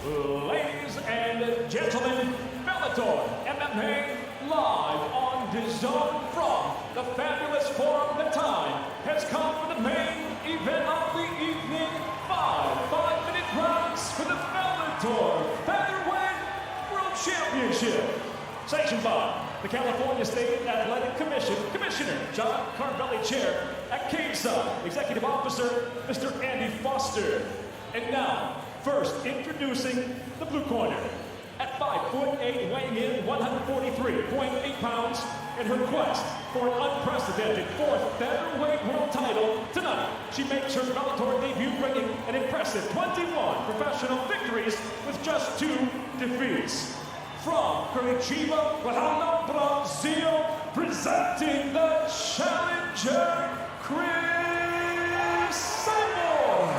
Ladies and gentlemen, Bellator MMA live on DAZN from the fabulous Forum. The time has come for the main event of the evening. Five-minute rounds for the Bellator Featherweight World Championship. Sanctioned by the California State Athletic Commission, Commissioner John Carvelli, Chair at Caneside, Executive Officer Mr. Andy Foster. And now, first introducing the blue corner. At 5'8", weighing in 143.8 pounds, in her quest for an unprecedented fourth featherweight world title, tonight she makes her Bellator debut, bringing an impressive 21 professional victories with just 2 defeats. From Curitiba, Brazil, presenting the challenger, Cris Cyborg.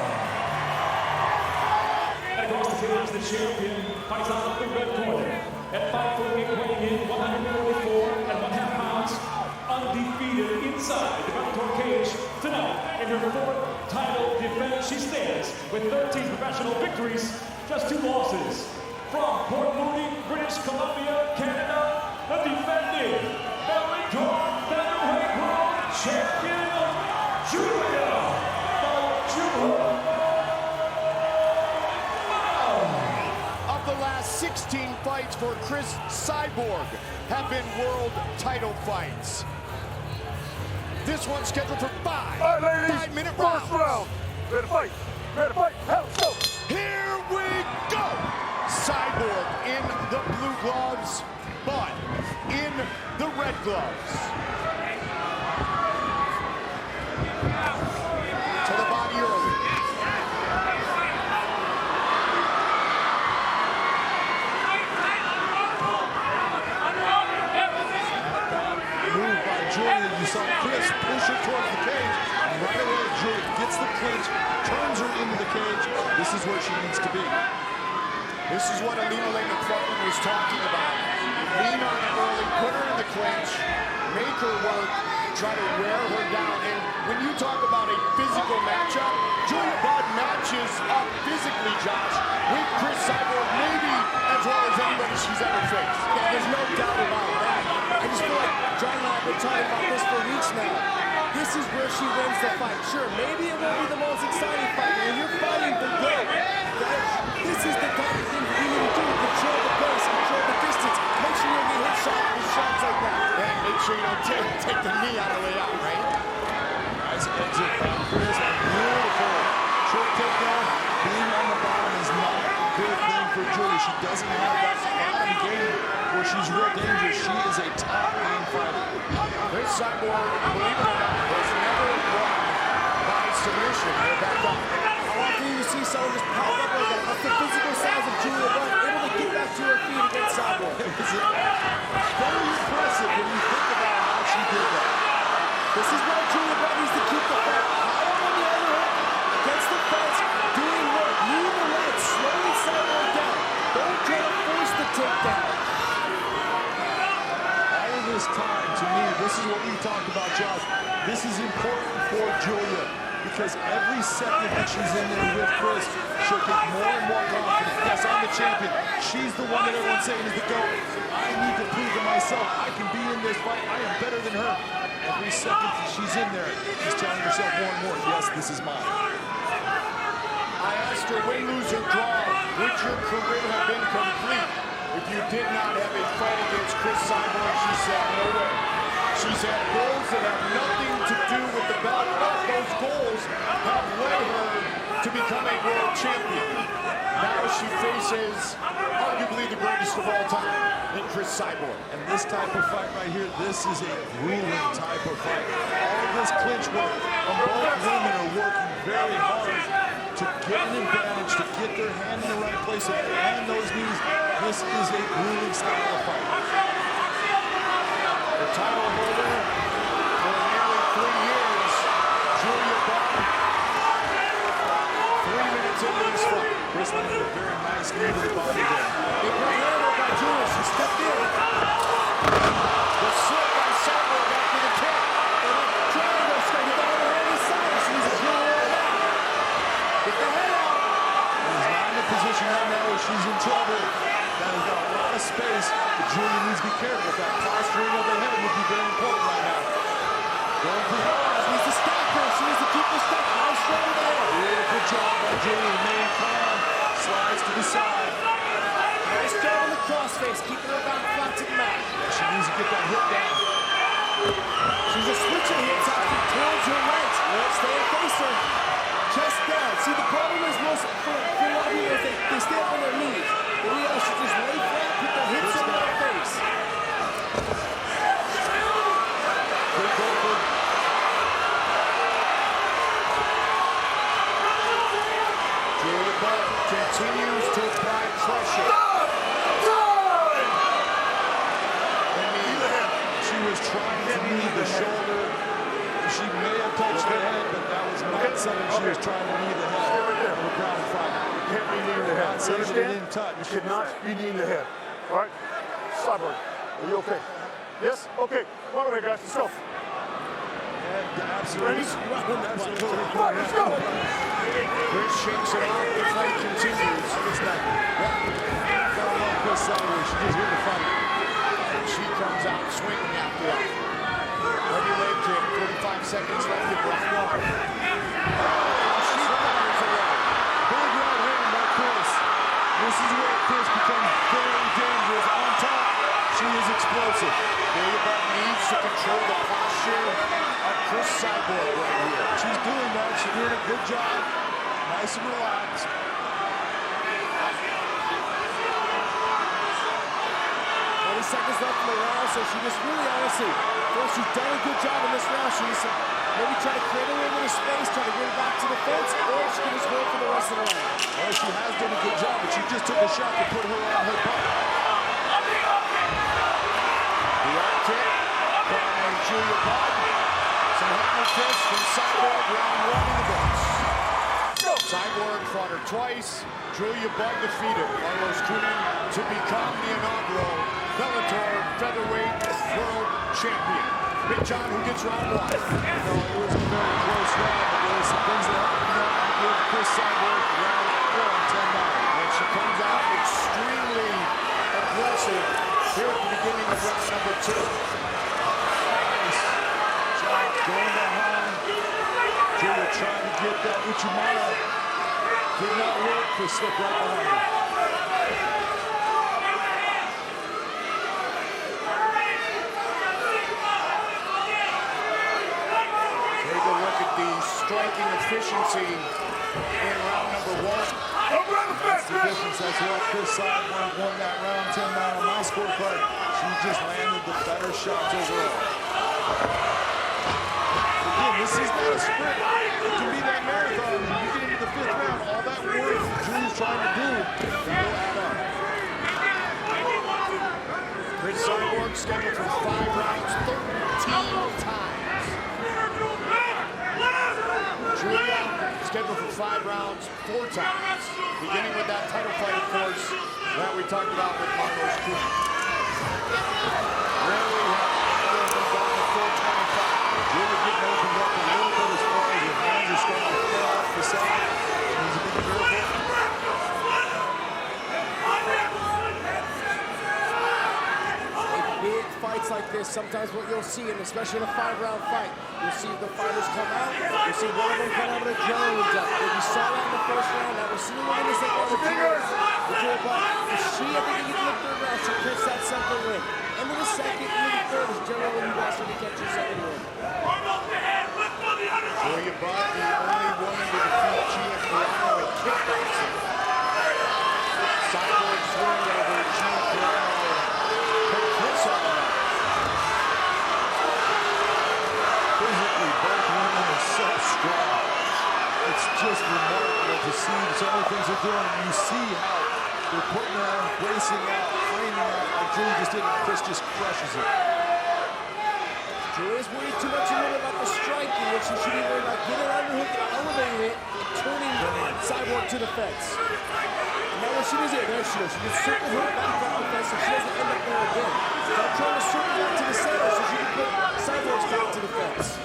And across the cage, the champion fights out of the red corner. At 5'8", weighing in 144.5 pounds, undefeated inside the Bellator cage. Tonight, in her 4th title defense, she stands with 13 professional victories, just 2 losses. From Port Moody, British Columbia, Canada, the defending Bellator Featherweight World Champion, Julia. Of the last 16 fights for Cris Cyborg have been world title fights. This one's scheduled for 5-minute rounds. First round. Ready to fight. Ready to fight. Let's go. Here we go. Cyborg in the blue gloves, but in the red gloves. To the body early. Move by Julia. You saw Cris push her towards the cage. And right away, Julia gets the clinch, turns her into the cage. This is where she needs to be. This is what Alina McFarland was talking about. Lean on her early, put her in the clinch, make her work, try to wear her down. And when you talk about a physical matchup, Julia Budd matches up physically, Josh, with Cris Cyborg, maybe as well as anybody she's ever faced. Yeah, there's no doubt about that. I just feel like John and I have been talking about this for weeks now. This is where she wins the fight. Sure, maybe it won't be the most exciting fight, but when you're fighting for good, this is the kind of thing you need to do. Control the pace, control the distance. Make sure you don't get hit shots like that. And make sure you don't take the knee on the way out, right? Nice exit from Cris. Beautiful. Short takedown. Being on the bottom is not a good thing for Julia. She doesn't have that bottom game where she's real dangerous. She is a top game fighter. Cris Cyborg, believe it or not, has never won by submission. They're back up. How often you see someone just pop up like that? That's the physical size of Julia Budd, able to get back to her feet against Cyborg. Very impressive when you think about how she did that. This is why Julia Budd needs to keep the fight higher on the other hand, against the fence, doing work, move the legs, slowing Cyborg down. Don't try to force the takedown. All of this time, to me, this is what we talked about, Josh. This is important for Julia because every second that she's in there with Cris, she'll get more and more confident. Yes, I'm the champion. She's the one that everyone's saying is the GOAT. I need to prove to myself I can be in this fight. I am better than her. Every second that she's in there, she's telling herself more and more, yes, this is mine. I asked her, win, lose, or draw, would your career have been complete if you did not have a fight against Cris Cyborg? She said, no way. She's had goals that have nothing to do with the belt, but those goals have led her to become a world champion. Now she faces arguably the greatest of all time in Cris Cyborg. And this type of fight right here, this is a grueling type of fight. All of this clinch work, and both women are working very hard to get an advantage, to get their hand in the right place, and land those knees. This is a grueling style of fight. The title holder for nearly 3 years, Julia Budd. 3 minutes into this fight. Cris landed a very nice knee to the body there. A great handle by Julia. She stepped in. The slip by Cyborg after the kick. And a triangle straight down the hand side. She's a Julia. Get the head out. He's not in the position right now where she's in trouble. That has got a lot of space, but Julia needs to be careful. That posturing of the head would be very important right now. Going for the She needs to stop her. She needs to keep her stuck. Nice shoulder there. beautiful job by Julia. Remain calm. Slides to the side. Nice job on the crossface, keeping her back flat to the mat. She needs to get that hip down. She's just switching hips after towards her legs. Stay and face her. Chest down. See, the problem is most for a lot of people is they stay up on their knees. But we should just lay flat, put their hips on their face. Julia Budd continues to apply pressure. She was trying to knee the shoulder. She may have touched the head, but that was not something she was trying to knee the head of a ground fight. Can't be kneeing the head. Not saying that it didn't touch. You cannot be kneeing the head. All right? Cyborg, are you okay? Yes? Okay. Come on over here, guys. Let's go. Absolutely. Absolutely. Come on, let's go. Chris shakes it off. The fight continues. Cris Cyborg, she just hit the fight. She comes out swinging after it. Heavy leg kick, 45 seconds left in round one. She fires away. Big right hand by Cris. This is where Cris becomes very dangerous. On top, she is explosive. Julia Budd needs to control the posture of Cris Cyborg right here. She's doing that. She's doing a good job. Nice and relaxed. 20 seconds left in the round, so she just really honestly, well, she's done a good job in this round. She needs to maybe try to create a little bit of space, try to get it back to the fence, or she can just wait for the rest of the round. Well, she has done a good job, but she just took a shot to put her on her butt. The arm kick by Julia Budd. Some hammer fists from Cyborg, round one in the books. Cyborg fought her twice. Julia Budd defeated Carlos Kunin to become the inaugural Bellator featherweight world champion. Big John, who gets round one? It was a very close round, but there were some things that happened to give Cris Cyborg round 4 and 10-9. And she comes out extremely aggressive here at the beginning of round number 2. Nice job going behind. Julia trying to get that Uchimata. Did not work. Cris slipped right behind her. Take a look at the striking efficiency in round number 1. That's the difference. That's what Cris Cyborg won that round 10-9 on my scorecard. She just landed the better shots overall. Again, this is not a sprint. It can be that marathon. When you get into the 5th round, all that work Julie's trying to do will add up. Cris Cyborg scheduled for 5 rounds, 13 times. Julia scheduled for 5 rounds, 4 times. Beginning with that title fight, of course, that we talked about with Carlos Kunin. Rarely have either been gone to 425. Julia getting opened up a little bit as far as her hands are starting to fall off the side. She's a bit careful. Big fights like this, sometimes what you'll see, and especially in a 5-round fight, you'll see the fighters come out, you'll see one of them come out with a Jones up. If you saw that in the 1st round, now we're seeing one in the 2nd round. She, I think, in the 3rd round, she puts that 2nd win. Into the 2nd, into the 3rd is generally when you watch her to catch your 2nd win. Julia Budd, the only woman to defeat Gia Carano in kickboxing. Cyborg's win over Gia Carano put Cris on the map. Physically, both women are so strong. It's just remarkable to see some of the things they're doing. You see how they're putting on, bracing out, training out. Like Julia just did, and Cris just crushes it. Julia's worried too much a little about the striking, which she should be worried about getting underhook and elevating it, turning Cyborg to the fence. And now what she does here, there she goes. She can circle her back off the fence so she doesn't end up there again. So I'm trying to circle back to the center so she can put Cyborg's back to the fence.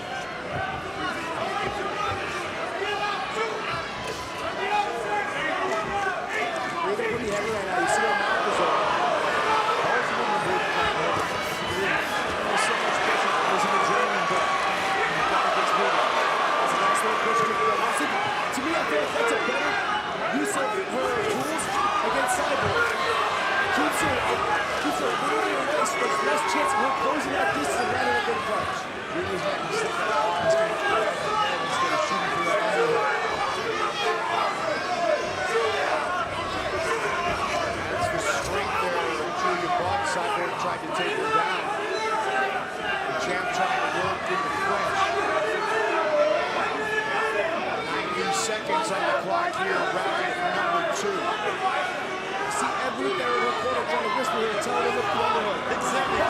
tell her to look the underhook. Exactly.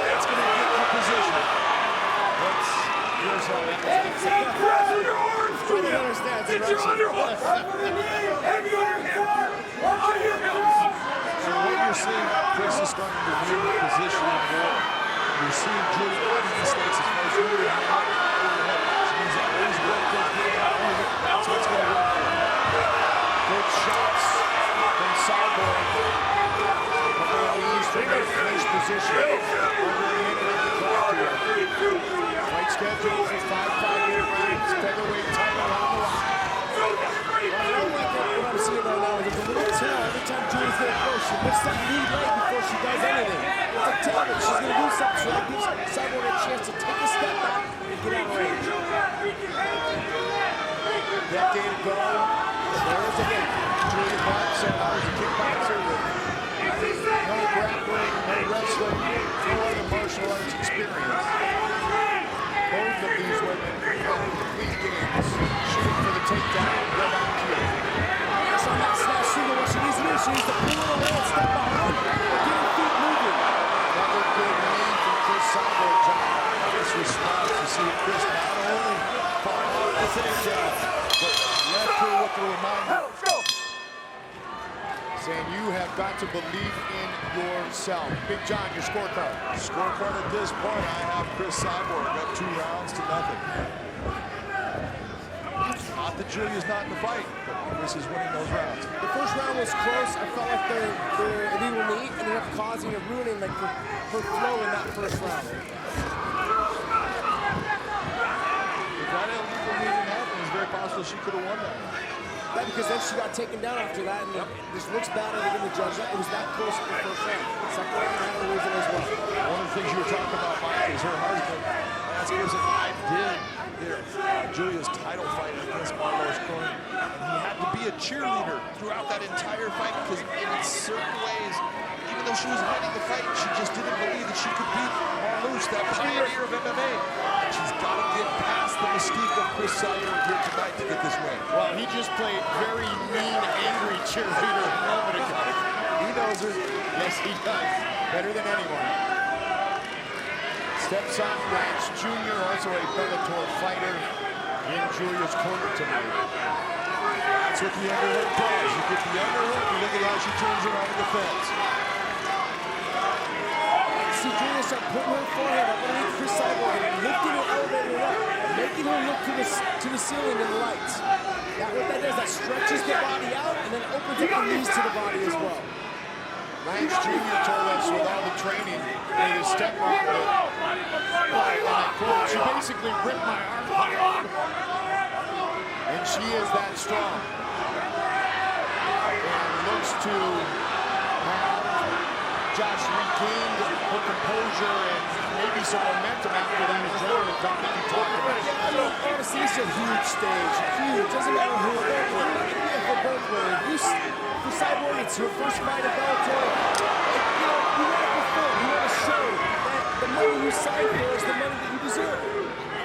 It's going to get you position. Here's how it goes. I don't understand direction. So what you're seeing, Chris is starting to win position more. You're seeing Julia making mistakes as far as really overhead. Which means that always work goes good. That's what's going to work for him. Good shots from Cyborg. Couple of knees to make clinch position. Fight schedule for 5 5-minute rounds. Featherweight title on the line. What I don't like what I'm seeing right now is there's a little tail every time Julia's going to throw. She lifts that knee leg before she does anything. It's a tail that she's going to do something, so that gives Cyborg a chance to take a step back and get out of range. Decade ago, there was again. Julia Buck said I was a kickboxer with no grappling, no wrestling, no other martial arts experience. Both of these women had complete games. Shooting for the takedown, right on cue. That's on that smash single. What she needs to do, she needs to pull it away and step behind her. Get her feet moving. Another good knee from Cris Cyborg. This response, you see Chris not only fought off the takedown, but left her with the reminder. Let's go. Saying you have got to believe in yourself. Big John, your scorecard. Scorecard at this point, I have Cris Cyborg up 2 rounds to nothing. Not that Julia's not in the fight, but Chris is winning those rounds. The first round was close. I felt like the illegal knee ended up causing or ruining like her flow in that first round. If that illegal knee didn't happen, it's very possible she could have won that one. Yeah, because then she got taken down after that, and this looks bad. I think in the judge. It was that close in the first round. Second round, I had to lose it as well. One of the things you were talking about, Mike, is her husband. Last person I did hear Julia's title fight against Marlo's Cronin, and he had to be a cheerleader throughout that entire fight because in certain ways, even though she was winning the fight, she just didn't believe that she could beat Marlo's, that pioneer of MMA. And she's got to get past the mystique of Cris Cyborg here tonight to get this win. Well, he just played very mean, angry cheerleader a moment ago. He knows her. Yes, he does. Better than anyone. Steps on Lance Jr., also a Bellator fighter in Julia's corner tonight. That's what the underhook does. You get the underhook, you look at how she turns around the fence. See Julia start putting her forehead up underneath Cris Cyborg and lifting her, elevating her up, making her look to the ceiling in the lights. What that does, that stretches the body out and then opens up the knees to the body as well. Lance Jr. told us with all the training and his stepmother, she basically ripped my arm out. And she is that strong. And looks to have just regained her composure and maybe some momentum after that adrenaline dump that you talked about. I mean, honestly, it's a huge stage. Huge. Doesn't matter who it is. Even for both women. For Cyborg, it's her first fight at Bellator. You want to perform. You want to show that the money you signed for is the money that you deserve.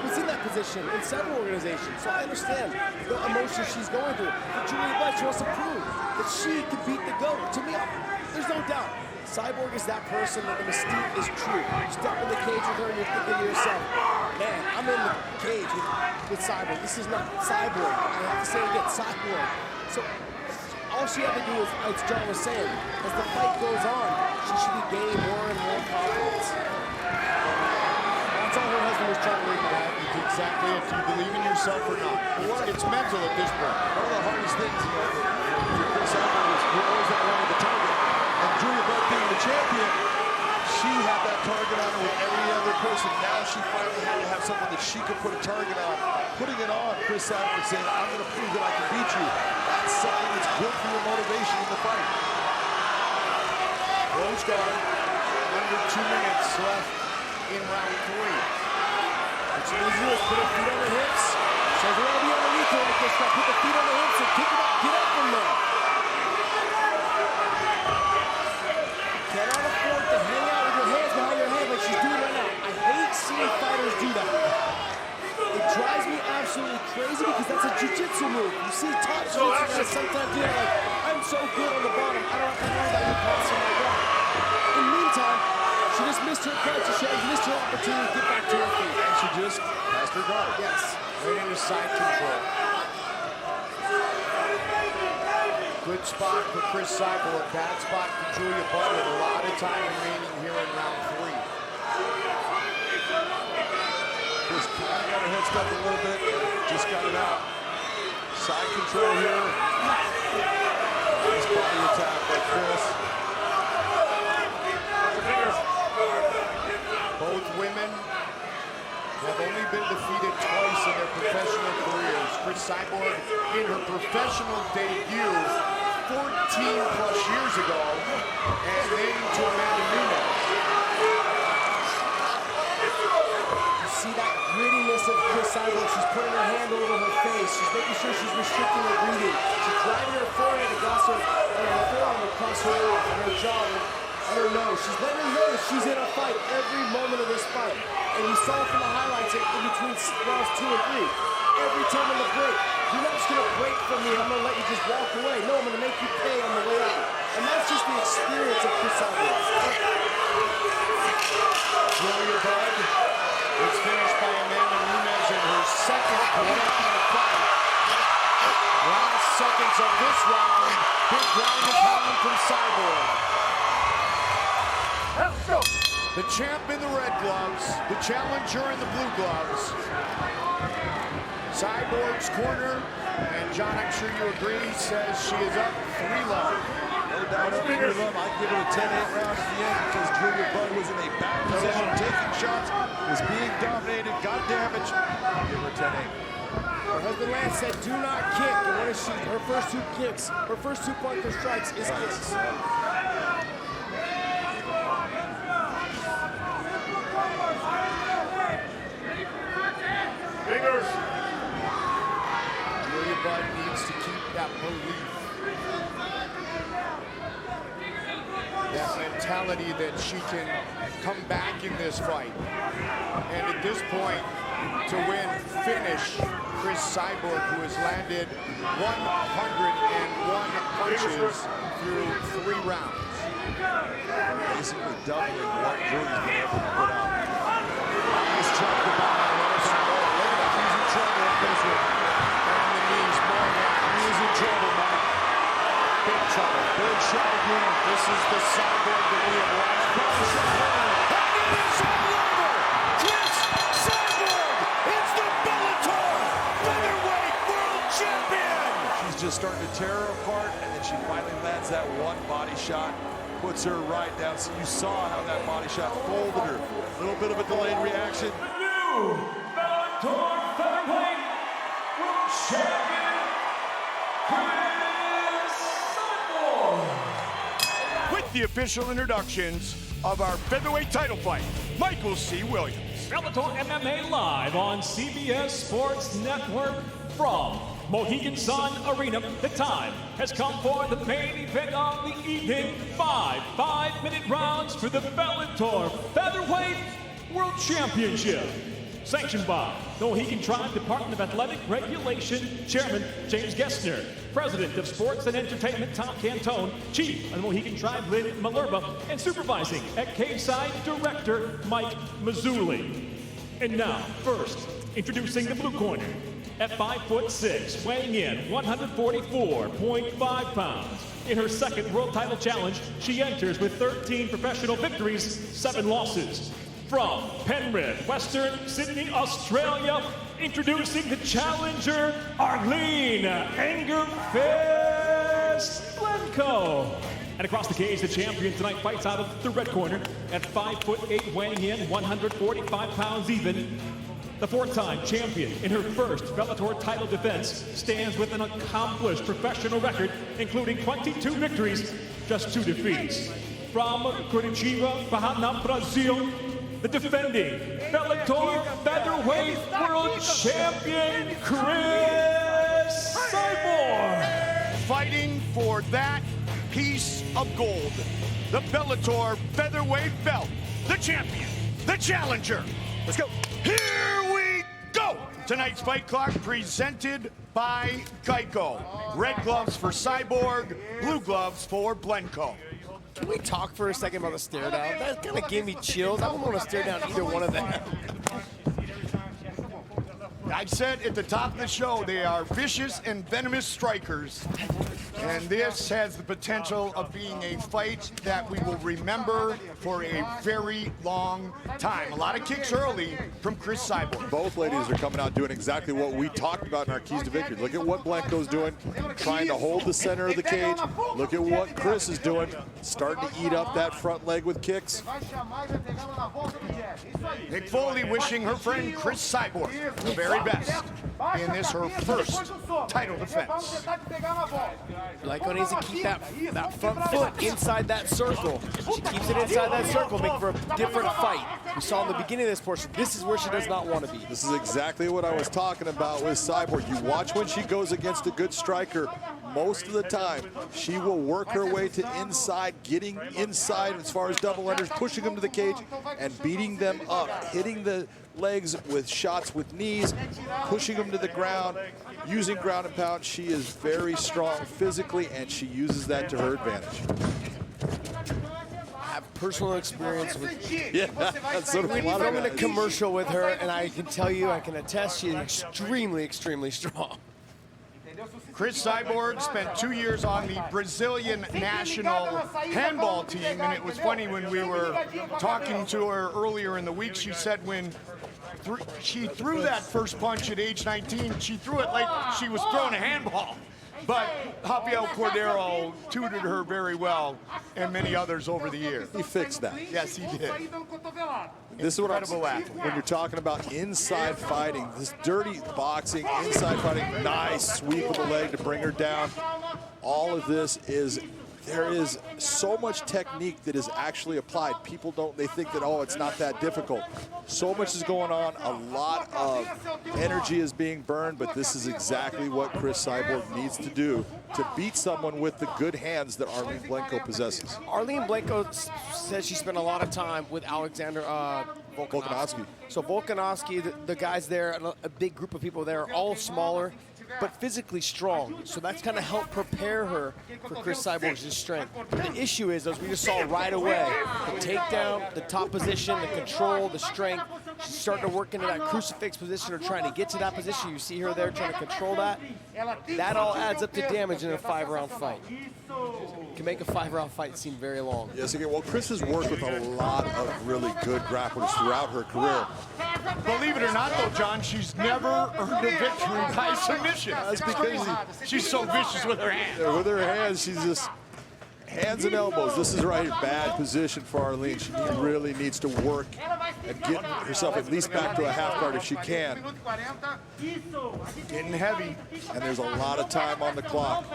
It's in that position in several organizations. So I understand the emotions she's going through. But Julia Buck, she wants to prove that she can beat the GOAT. To me, there's no doubt. Cyborg is that person that the mystique is true. You step in the cage with her and you're thinking to yourself, man, I'm in the cage with Cyborg. This is not Cyborg. I have to say it again, Cyborg. So all she had to do is, as John was saying, as the fight goes on, she should be gaining more and more confidence. That's all her husband was trying to lead that. Exactly, if you believe in yourself or not. It's mental at this point. One of the hardest things, for Cris Cyborg is who always wanted the target. And Julia Buck being the champion, she had that target on her with every other person. Now she finally had to have someone that she could put a target on. Putting it on Cris Cyborg, saying, I'm going to prove that I can beat you. That's something that's good for your motivation in the fight. Close guard. Under 2 minutes left in round 3. What she needs to do is put her feet on her hips. So if you want to be underneath her like this, put the feet on the hips and kick it up, get up from there. Cannot afford to hang out with your hands behind your head like she's doing right now. I hate seeing fighters do that. It drives me absolutely crazy because that's a jiu-jitsu move. You see taught jiu-jitsu guys sometimes, you know, like, I'm so good on the bottom, I don't have to worry about you passing my ground. In the meantime, she just missed her catch, she missed her opportunity to get back to her feet. And she just passed her guard. Yes. Right into side control. Good spot for Cris Cyborg. Bad spot for Julia Budd with a lot of time remaining here in round 3. Just kind of got her head stuck a little bit. Just got it out. Side control here. Nice body attack by Cris. Both women have only been defeated twice in their professional careers. Cris Cyborg in her professional debut 14+ years ago, and then to Amanda Nunes. You see that grittiness of Cris Cyborg. She's putting her hand over her face. She's making sure she's restricting her breathing. She's driving her forehead across her forearm across her mouth and her jaw and her nose. She's letting her know that she's in a fight every moment of this fight. And you saw from the highlights in between rounds 2 and 3. Every time on the break, you're not just going to break from me and I'm going to let you just walk away. No, I'm going to make you pay on the way out. And that's just the experience of Cris Cyborg. Julia Budd is finished by Amanda Nunes in her second professional fight. Last seconds of this round, big ground and pound from Cyborg. Let's go. The champ in the red gloves, the challenger in the blue gloves. Cyborg's corner, and John, I'm sure you agree, says she is up 3-love. No doubt up 3-love. I'd give it a 10-8 round at the end because Julia Budd was in a bad position, taking shots, was being dominated, got damaged. I'll give her 10-8. Her husband Lance said, do not kick. And what is she? Her first 2 kicks, her first 2 Parker strikes is kicks. Fingers. Julia Budd needs to keep that belief, that mentality that she can come back in this fight. And at this point, to win, finish Cris Cyborg, who has landed 101 punches through 3 rounds. Basically doubling what Julia's been able to put out. Nice chop to the bottom. Look at that, he's in trouble in this one. And the knees more now. He's in trouble, Mike. Big trouble. Big shot again. This is the Cyborg that we have watched. Cris Cyborg is the Bellator featherweight world champion. She's just starting to tear her apart, and then she finally lands that one body shot, puts her right down. So you saw how that body shot folded her. A little bit of a delayed reaction. The new Bellator featherweight world champion, Cris Cyborg. With the official introductions of our featherweight title fight, Michael C. Williams. Bellator MMA live on CBS Sports Network from Mohegan Sun Arena. The time has come for the main event of the evening. 5 5-minute rounds for the Bellator Featherweight World Championship. Sanctioned by the Mohegan Tribe Department of Athletic Regulation Chairman James Gessner, President of Sports and Entertainment Tom Cantone, Chief of the Mohegan Tribe Lynn Malerba, and supervising at Caveside Director Mike Mazzulli. And now, first, introducing the blue corner. At 5'6", weighing in 144.5 pounds. In her second world title challenge, she enters with 13 professional victories, 7 losses. From Penrith, Western Sydney, Australia, introducing the challenger, Arlene Angerfist Blenko. And across the cage, the champion tonight fights out of the red corner at 5'8", weighing in 145 pounds even. The 4-time champion in her first Bellator title defense stands with an accomplished professional record, including 22 victories, just 2 defeats. From Curitiba, Paraná, Brazil, the defending Bellator featherweight world champion, Cris Cyborg. Fighting for that piece of gold. The Bellator featherweight belt. The champion, the challenger. Let's go. Here we go. Tonight's Fight Clock presented by Geico. Red gloves for Cyborg, blue gloves for Blenko. Can we talk for a second about the stare down? That kind of gave me chills. I wouldn't want to stare down either one of them. I said at the top of the show, they are vicious and venomous strikers. And this has the potential of being a fight that we will remember for a very long time. A lot of kicks early from Cris Cyborg. Both ladies are coming out doing exactly what we talked about in our keys to victory. Look at what Blenko's doing, trying to hold the center of the cage. Look at what Cris is doing, starting to eat up that front leg with kicks. Nick Foley wishing her friend Cris Cyborg the very best in this, her first title defense. Blenko needs to keep that front foot inside that circle. She keeps it inside that circle, make for a different fight. We saw in the beginning of this portion, this is where she does not want to be. This is exactly what I was talking about with Cyborg. You watch when she goes against a good striker, most of the time, she will work her way to inside, getting inside as far as double unders, pushing them to the cage and beating them up, hitting the legs with shots with knees, pushing them to the ground, using ground and pound. She is very strong physically, and she uses that to her advantage. I have personal experience with Yeah, that's sort of a lot I'm of in a commercial with her, and I can tell you, I can attest, she is extremely, extremely strong. Cris Cyborg spent 2 years on the Brazilian national handball team, and it was funny when we were talking to her earlier in the week, she said when she threw that first punch at age 19, she threw it like she was throwing a handball. But Rafael Cordeiro tutored her very well, and many others over the years. He fixed that. Yes, he did. This is what I'm Incredible saying. athlete. When you're talking about inside fighting, this dirty boxing, inside fighting, nice sweep of the leg to bring her down. All of this is, there is so much technique that is actually applied. People don't, they think that, oh, it's not that difficult. So much is going on. A lot of energy is being burned, but this is exactly what Cris Cyborg needs to do to beat someone with the good hands that Arlene Blenko possesses. Arlene Blenko says she spent a lot of time with Alexander Volkanovski. So Volkanovski, the guys there, a big group of people there, are all smaller, but physically strong. So that's kind of helped prepare her for Cris Cyborg's strength. The issue is, as we just saw right away, the takedown, the top position, the control, the strength. She's starting to work into that crucifix position or trying to get to that position. You see her there trying to control that. That all adds up to damage in a 5-round fight. Can make a 5-round fight seem very long. Yes, again, well, Cris has worked with a lot of really good grapplers throughout her career. Believe it or not, though, John, she's never earned a victory by submission. That's because She's so vicious with her hands. with her hands, she's just hands and elbows. This is right here, bad position for Arlene. She really needs to work and get herself at least back to a half guard if she can. Getting heavy. And there's a lot of time on the clock.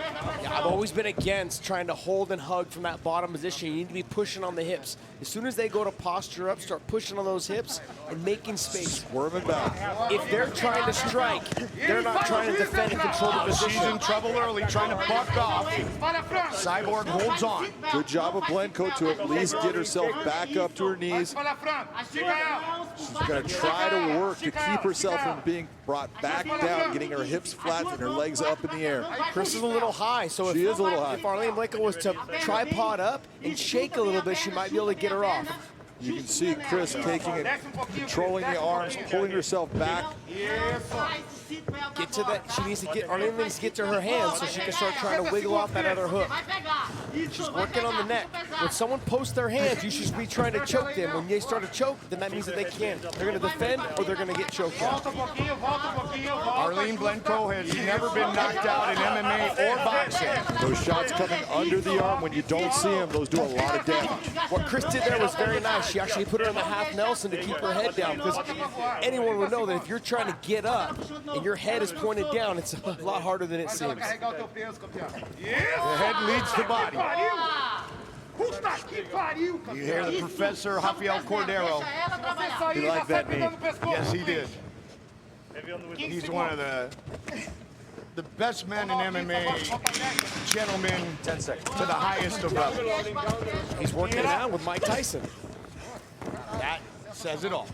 Yeah, I've always been against trying to hold and hug from that bottom position. You need to be pushing on the hips. As soon as they go to posture up, start pushing on those hips and making space. Swerving back. If they're trying to strike, they're not trying to defend and control the She's position. in trouble early, trying to buck off. Cyborg holds on. Good job of Blenko to at least get herself back up to her knees. She's going to try to work to keep herself from being brought back down, getting her hips flat and her legs up in the air. Cris is a little high, so She is a little high. if Arlene Blenko was to tripod up and shake a little bit, she might be able to get her off. You can see Cris taking it, controlling the arms, pulling herself back. Get to that. She needs to get. Arlene needs to get to her hands so she can start trying to wiggle off that other hook. She's working on the neck. When someone posts their hands, you should be trying to choke them. When they start to choke, then that means that they can't. They're going to defend or they're going to get choked out. Arlene Blenko has never been knocked out in MMA or boxing. Those shots coming under the arm, when you don't see them, those do a lot of damage. What Cris did there was very nice. She actually put her in the half Nelson to keep her head down, because anyone would know that if you're trying to get up and your head is pointed down, it's a lot harder than it seems. The head leads the body. You hear the professor, Rafael Cordeiro. He liked that knee. Yes, he did. He's one of the best men in MMA, gentlemen, to the highest of levels. He's working it out with Mike Tyson. That says it all.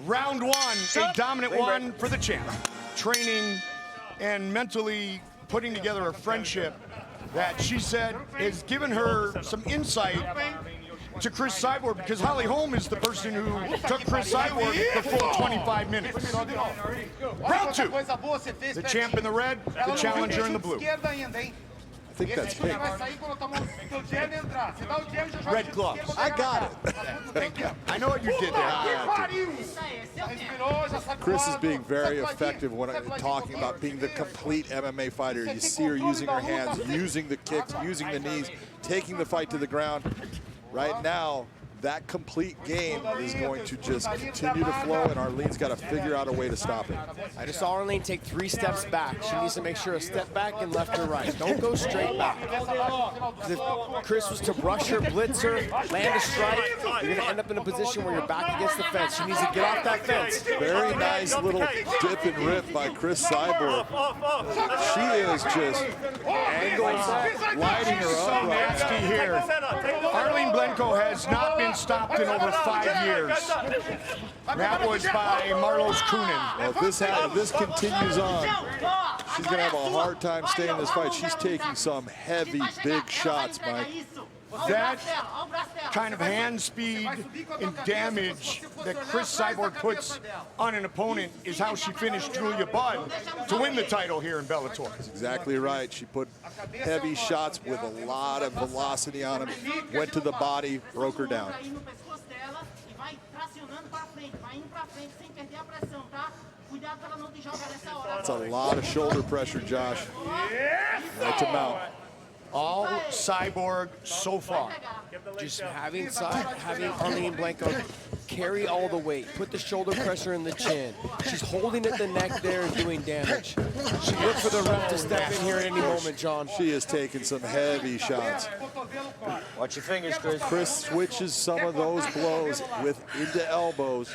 Round one, a dominant one for the champ. Training and mentally putting together a friendship that she said has given her some insight to Cris Cyborg, because Holly Holm is the person who took Cris Cyborg the full 25 minutes. Round two, the champ in the red, the challenger in the blue. I think that's pink. Red gloves. I got it. Thank you. I know what you did there. Cris is being very effective when talking about being the complete MMA fighter. You see her using her hands, using the kicks, using the knees, taking the fight to the ground. Right now, that complete game is going to just continue to flow, and Arlene's got to figure out a way to stop it. I just saw Arlene take 3 steps back. She needs to make sure a step back and left or right. Don't go straight back. If Cris was to rush her, blitz her, land a strike, you're going to end up in a position where you're back against the fence. She needs to get off that fence. Very nice little dip and rip by Cris Cyborg. She is just angles, lighting her up. Nasty here. Arlene Blenko has not been stopped in over 5 years. That was by Marlos Kunin. Well, if this continues on, she's going to have a hard time staying in this fight. She's taking some heavy, big shots, Mike. That kind of hand speed and damage that Cris Cyborg puts on an opponent is how she finished Julia Budd to win the title here in Bellator. That's exactly right. She put heavy shots with a lot of velocity on them, went to the body, broke her down. That's a lot of shoulder pressure, Josh. Right to mount. All Cyborg so far. Just having Arlene Blenko carry all the weight, put the shoulder pressure in the chin. She's holding at the neck there and doing damage. She looked for the ref to step in here at any moment, John. She is taking some heavy shots. Watch your fingers, Cris. Cris switches some of those blows into elbows.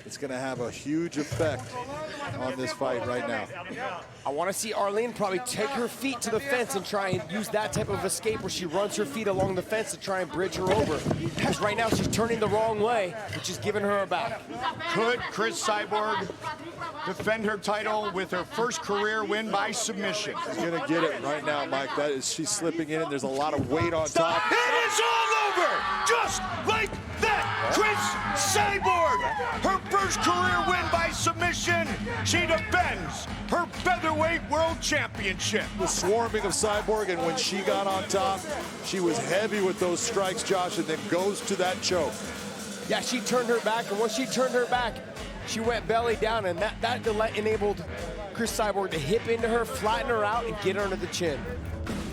It's going to have a huge effect on this fight right now. I want to see Arlene probably take her feet to the fence and try and use that type of escape where she runs her feet along the fence to try and bridge her over. Because right now she's turning the wrong way, which is giving her a back. Could Cris Cyborg defend her title with her first career win by submission? She's going to get it right now, Mike. She's slipping in, and there's a lot of weight on top. It is all over! Just like that! Cris Cyborg! Her first career win by submission. She defends her featherweight world championship. The swarming of Cyborg, and when she got on top, she was heavy with those strikes, Josh, and then goes to that choke. Yeah, she turned her back, and once she turned her back, she went belly down, and that enabled Cris Cyborg to hip into her, flatten her out, and get her under the chin.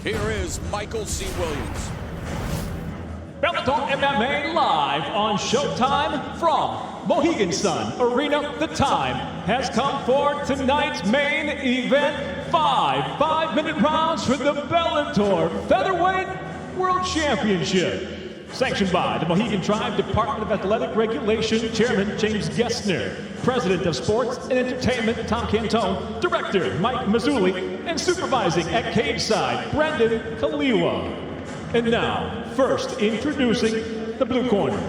Here is Michael C. Williams. Bellator MMA live on Showtime from Mohegan Sun Arena. The time has come for tonight's main event. 5-minute rounds for the Bellator Featherweight World Championship. Sanctioned by the Mohegan Tribe Department of Athletic Regulation Chairman James Gessner, President of Sports and Entertainment Tom Cantone, Director Mike Mazzulli, and supervising at cage side Brendan Kaliwa. And now, first introducing the blue corner.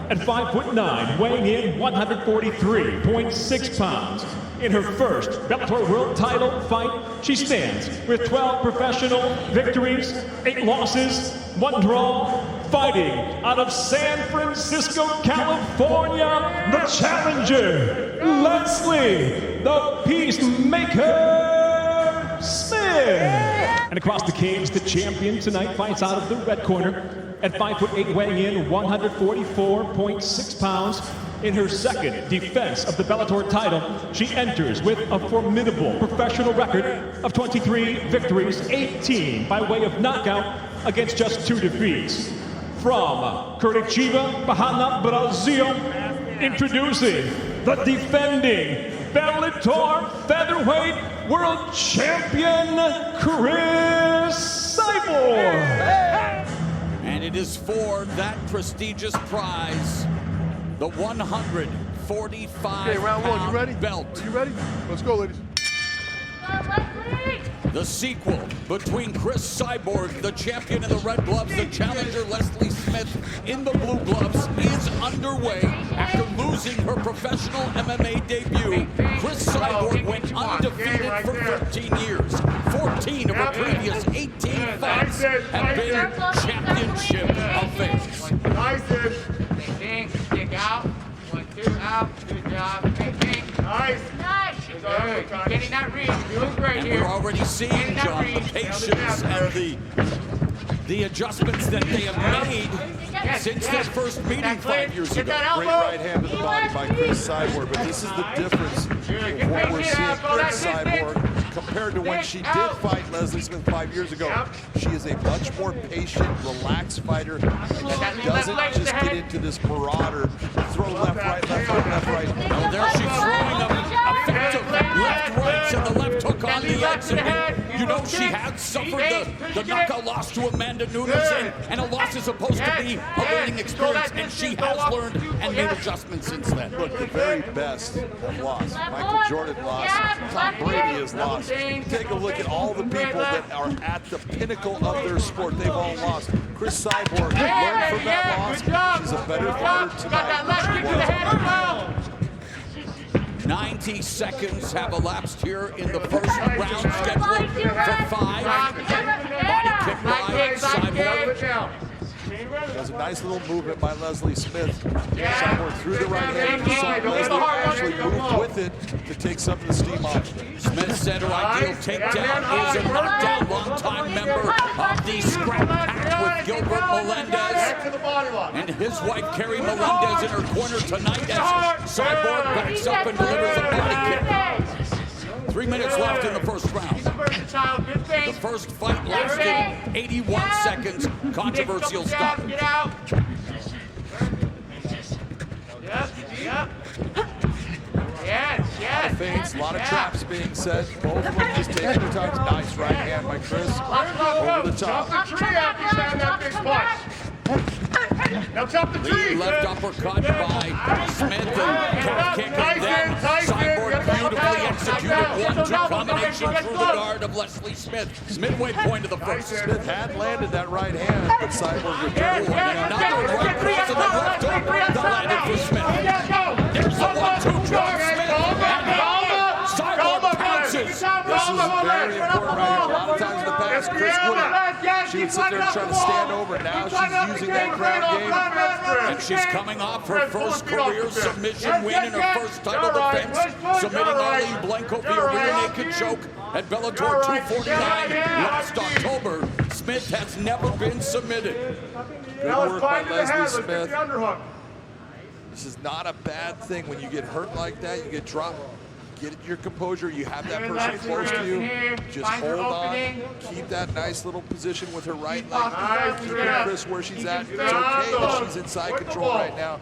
At 5'9", weighing in 143.6 pounds. In her first Bellator World title fight, she stands with 12 professional victories, 8 losses, 1 draw. Fighting out of San Francisco, California, the challenger, Leslie, the Peacemaker Smith. And across the cage, the champion tonight fights out of the red corner at 5'8", weighing in 144.6 pounds. In her second defense of the Bellator title, she enters with a formidable professional record of 23 victories, 18 by way of knockout against just 2 defeats. From Curitiba, Bahia, Brazil, introducing the defending Bellator Featherweight World Champion, Cris Cyborg. And it is for that prestigious prize, the 145-pound Okay, round one, you ready? belt. Are you ready? Let's go, ladies. The sequel between Cris Cyborg, the champion in the red gloves, the challenger Leslie Smith in the blue gloves, is underway. After losing her professional MMA debut, Cris Cyborg went undefeated for 13 years. 14 of her previous 18 fights have been championship affairs. Kick out. 1, 2, out. Good job. Nice. Good. Getting that read. Doing great And here. we're already seeing, John, the patience and the adjustments that they have made since their first meeting 5 years ago. Great right hand to the body by Cris Cyborg, but this is the difference of what we're seeing Cris Cyborg compared to when she did fight Leslie Smith 5 years ago. She is a much more patient, relaxed fighter, and she doesn't just get into this marauder, throw left, right, left, right, left, right. Oh, there she's throwing them effective left rights and the left hook on the exit. And you know she had suffered the knockout loss to Amanda Nunes, and a loss is supposed to be a learning experience, and she has learned and made adjustments since then. Look, the very best have lost. Michael Jordan lost. Tom Brady has lost. Take a look at all the people that are at the pinnacle of their sport. They've all lost. Cris Cyborg learned from that loss. She's a better fighter tonight. 90 seconds have elapsed here in the first round, scheduled for 5. Body kick by Cyborg. There's a nice little movement by Leslie Smith. Cyborg threw the right hand. You saw Leslie actually move with it to take some of the steam off. Smith said her ideal takedown is a knockdown. Longtime member of the Scrap Pact with Gilbert Melendez. And his wife, Carrie Melendez, in her corner tonight as Cyborg backs up and delivers a body kick. 3 minutes left in the first round. The first fight lasted 81 seconds. Controversial stoppage. A lot of feints, a lot of traps being set. Both of them just taking their time. Nice right hand by Cris. Over the top. Now chop the tree. Left uppercut by Smith and calf kick, and then Cyborg beautifully executed 1-2 combination through the guard of Leslie Smith. Midway point of the first. Smith had landed that right hand, but Cyborg returned. Another right cross and the left hook that landed for Smith. There's the 1-2 drop, Smith, and Cyborg pounces. This is very important right here. A lot of times in the past, Cris wouldn't. She would sit there and try to stand over. Now she's using that ground game. And she's coming off her first career submission win in her first title defense, submitting Arlene Blanco via rear naked choke at Bellator 249 last October. Smith has never been submitted. Good work by Leslie Smith. This is not a bad thing when you get hurt like that. You get dropped. Get your composure. You have that person close to you. Just hold on. Keep that nice little position with her right leg. Keeping Cris where she's at. It's okay that she's inside control right now.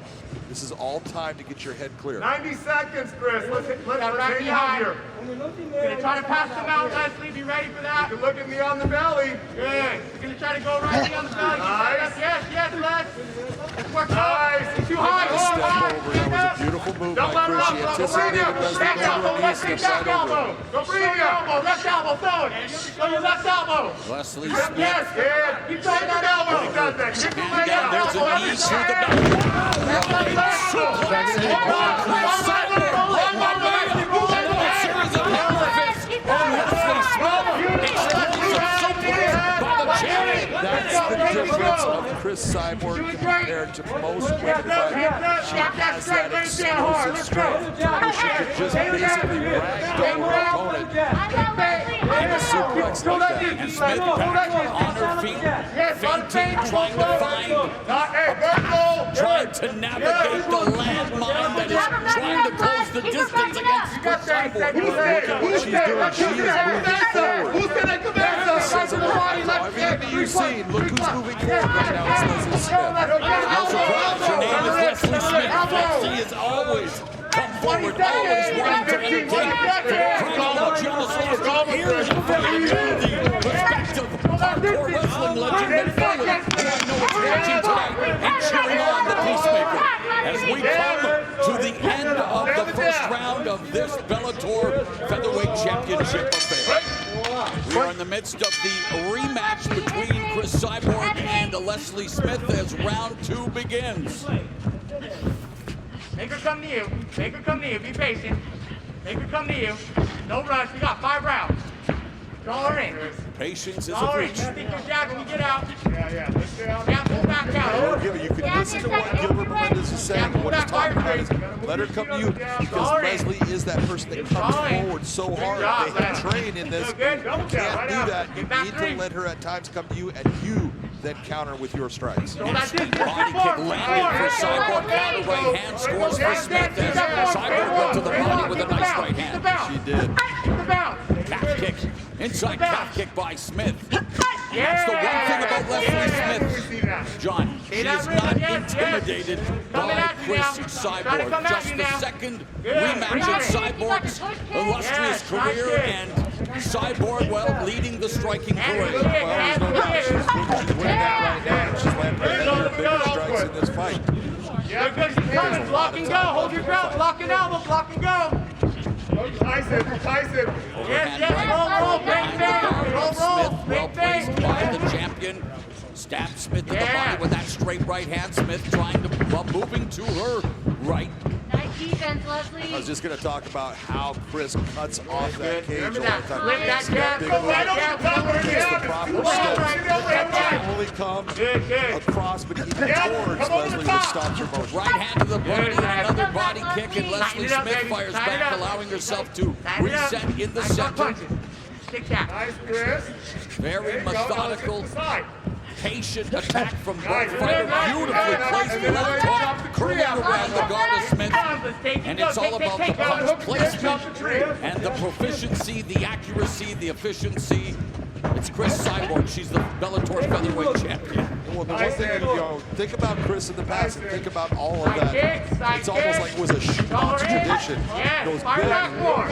This is all time to get your head clear. 90 seconds, Cris. Let's hang out here. Gonna try to pass them out, Leslie. Be ready for that. You can look at me on the belly. Good. We're gonna try to go right on the belly. Nice. Yes, Les. Let's work Nice. too high. Step over. That was a beautiful move by Cris. She anticipated Leslie going to her knees, stepped right over. Go bring your elbow. Left elbow. Throw it. Go your left elbow. Leslie Smith. Yes. Keep throwing that elbow. He does that. Kick the leg And out. there's a knee to the back. That's the difference of Cris Cyborg compared to most women fighters. She has that explosive strength where she could just basically ragdoll her opponent in a suplex like that. And Smith back on her feet, fainting, trying to find, trying to navigate the landmine that is trying to close the distance against Cris Cyborg. Look at what she's doing. She is moving forward. Who's gonna come back? Says a lot. Everything that you've seen, look who's moving forward right now. It's Leslie Smith. No surprise, her name is Leslie Smith. She has always come forward, always wanting to entertain. Crying out loud, she almost lost her ears in front of the respective hardcore wrestling legend Mick Foley, who I know is watching tonight and cheering on the Peacemaker. As we come to the end of the first round of this Bellator Featherweight Championship affair. We are the midst of the rematch between Cris Cyborg and Leslie Smith as round 2 begins. Make her come to you. Make her come to you. Be patient. Make her come to you. No rush. We got 5 rounds. Draw her in. Patience is Draw a her in. virtue. You think you're jabbing, you get out. Yeah. Let's stay out. Yeah, pull back out. You can listen to what Gilbert Melendez is saying. What he's talking about is let her come to you because Leslie is that person that comes forward so hard. They have trained in this. You can't do that. You need to let her at times come to you and you then counter with your strikes. Body kick landed for Cyborg. Counter right hand scores for Smith. Cyborg went to the body with a nice right hand. She did. Calf kick. Inside calf kick by Smith. That's the one thing about Leslie Smith, John. She is not intimidated by Cris Cyborg. Just the second rematch in Cyborg's illustrious career, and Cyborg, well, leading the striking parade. Well, there's no doubt. She's winning that right now. She's landing bigger strikes in this fight. Yeah, good. She's coming. Block and go. Hold your ground. Block and elbow. Block and go. Tyson. Yes. Roll. Bang, bang. Roll. Smith, well Bang, placed bang. by the champion. Stabs Smith to the body with that straight right hand. Smith trying to, well, moving to her right. Nice defense, Leslie. I was just going to talk about how Cris cuts off that cage all the Remember that. time. Flip that She's got jab. big Go legs. right over the top. Gets the proper steps. Can only come Good. across, but even towards Leslie, which stops her motion. Right hand to the body, Good. another body kick, and Leslie Tighten it up, Smith baby. fires Tighten it back, up. allowing herself to Tighten it up. reset in the Nice center. punches. Stick tap. Nice, Chris. Very methodical, Side. patient attack from both fighters. Beautifully placed left hook, curling around the guard of Smith. And it's all about the punch placement and the proficiency, the accuracy, the efficiency. It's Cris Cyborg. She's the Bellator featherweight champion. Well, the one thing, think about Cris in the past and think about all of that. It's almost like it was a shoot-box tradition. Those big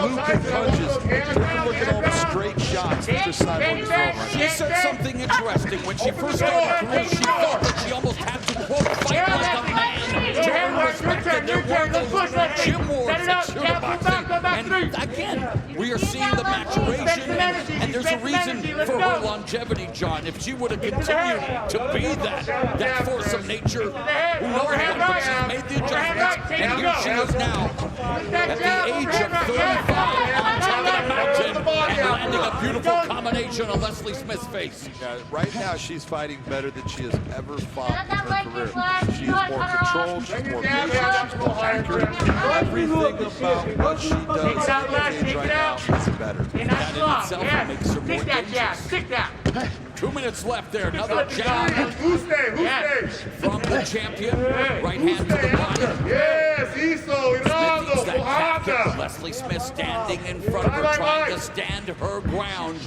looping punches. Take a look at all the straight shots that Cris Cyborg is throwing right She now. said something interesting. When she first started career, she felt that she almost had to, quote, fight like a man to earn respect. And there were those gym wars at sugar boxing. And again, we are seeing the maturation, and there's a reason for her longevity, John. If she would have continued to be that force of nature, who knows what, but she's made the adjustments, and here she is now, at the age of 35, on top of the mountain, and landing a beautiful combination of Leslie Smith's face. Yeah, right now, she's fighting better than she has ever fought in her career. She's more controlled, she's more patient, she's more accurate. Everything about what she does in the cage right now is better. That in itself makes her more dangerous. Stick that. 2 minutes left there. Another jab Who's stay? from the champion. Right hand to the body. Yes, Iso, Smith needs that calf kick. Ronaldo. Leslie Smith standing in front of her, trying to stand her ground.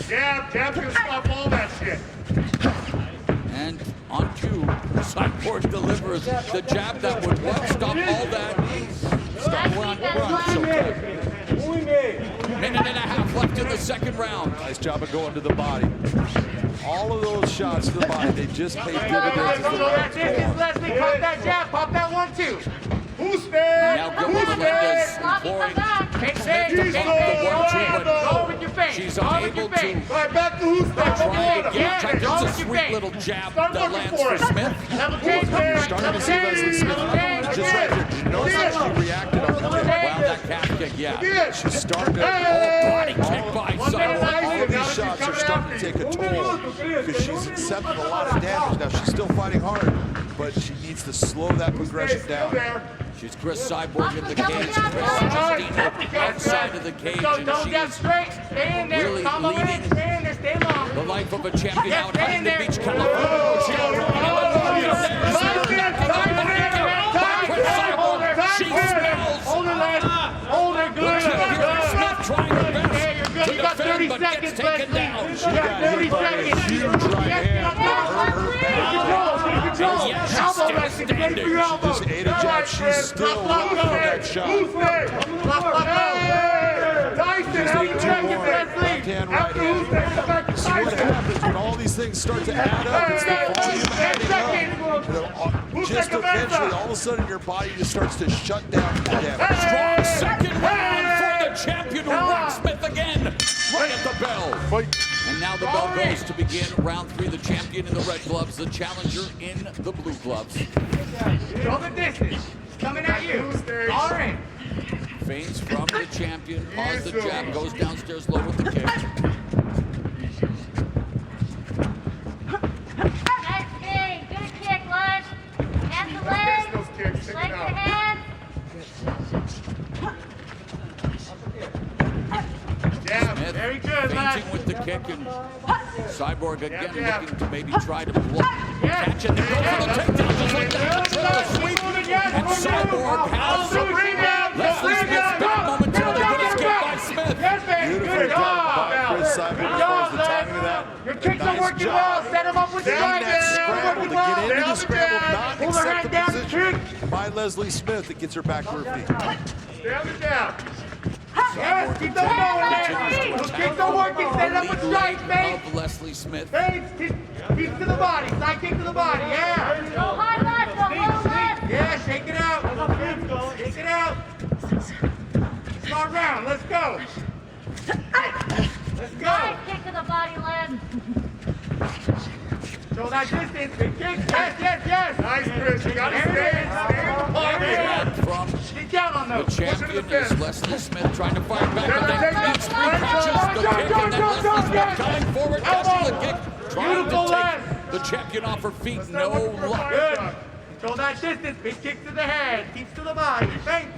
Jab's gonna stop all that shit. And on cue, Cyborg delivers the jab that would what? Stop all that. Stop run. Minute and a half left in the second round. Nice job of going to the body. All of those shots to the body, they just pay dividends as the rounds go on. Leslie, pop that jab. Pop that 1-2. Who's stay? Now Gilbert Melendez imploring Smith to pop the 1-2, but she's unable to. Right, back to who's stay? Trying to get it's a sweet little jab that lands for Smith. You're starting to see Leslie Smith just right here. You notice how she reacted on the kick. Wow, that calf kick, yeah. She's starting to. Body kick by All Cyborg. of these shots are starting to take a toll because she's accepting a lot of damage. Now, she's still fighting hard, but she needs to slow that progression down. She's Cris Cyborg in the cage, Cris Justino outside of the cage, and she is really leading the life of a champion out Huntington Beach, California. She smells. Hold her good. Smith trying her best to defend, but gets taken down. She got hit by a huge right hand that hurt her bad. And yet she's still standing. She just ate a jab. She's still looking for that shot. Tyson, Just need two more. Left hand, right hand. This is what happens when all these things start to add up. It's the volume adding up. Just eventually, all of a sudden, your body just starts to shut down the damage. Strong second round for the champion who rocks Smith again, right at the bell. Fight. And now the bell goes to begin round 3. The champion in the red gloves, the challenger in the blue gloves. Go the distance. Coming at you. All right. Feigns from the champion, pause the jab, goes downstairs low with the kick. Nice kick. Good kick, Lush. Hands the leg. Those kicks, stick Leg it to out. hand. Jab. Smith Very good, Lush. feinting with the kick, and Cyborg again looking to maybe try to block. Yeah. Catch it, and go for the takedown just like that. Triple sweep, and Cyborg has Leslie Smith's back momentarily, but it's kicked by Smith. Beautifully done by Cris Cyborg as far as the timing of that. Your kicks are Nice working job. well. Set him up with the In right. that scramble to get into the scramble, not Pull her accept hand the down, position kick. by Leslie Smith that gets her back to her feet. Stay on the jab. Yes, keep those going, man. Those kicks are working. Set it up with strikes, mate. Of Leslie Smith. Fades, keep to the body. Side kick to the body. Yeah. Go high left, go low left. Yeah, shake it out. Shake it out. Smart round. Let's go. Let's go. Nice kick to the body, Len. Show that distance. Big kick. Yes, yes, yes. Nice, Chris. You got to There stay it in is. the pocket. And from Get down on the those. champion is Leslie Smith trying to fight back, but then needs 3 punches. The kick, and then Leslie Smith coming forward, catching the kick, trying Beautiful, to Les. take the champion off her feet. No luck. Good. Control that distance. Big kick to the head. Keeps to the body. Thanks.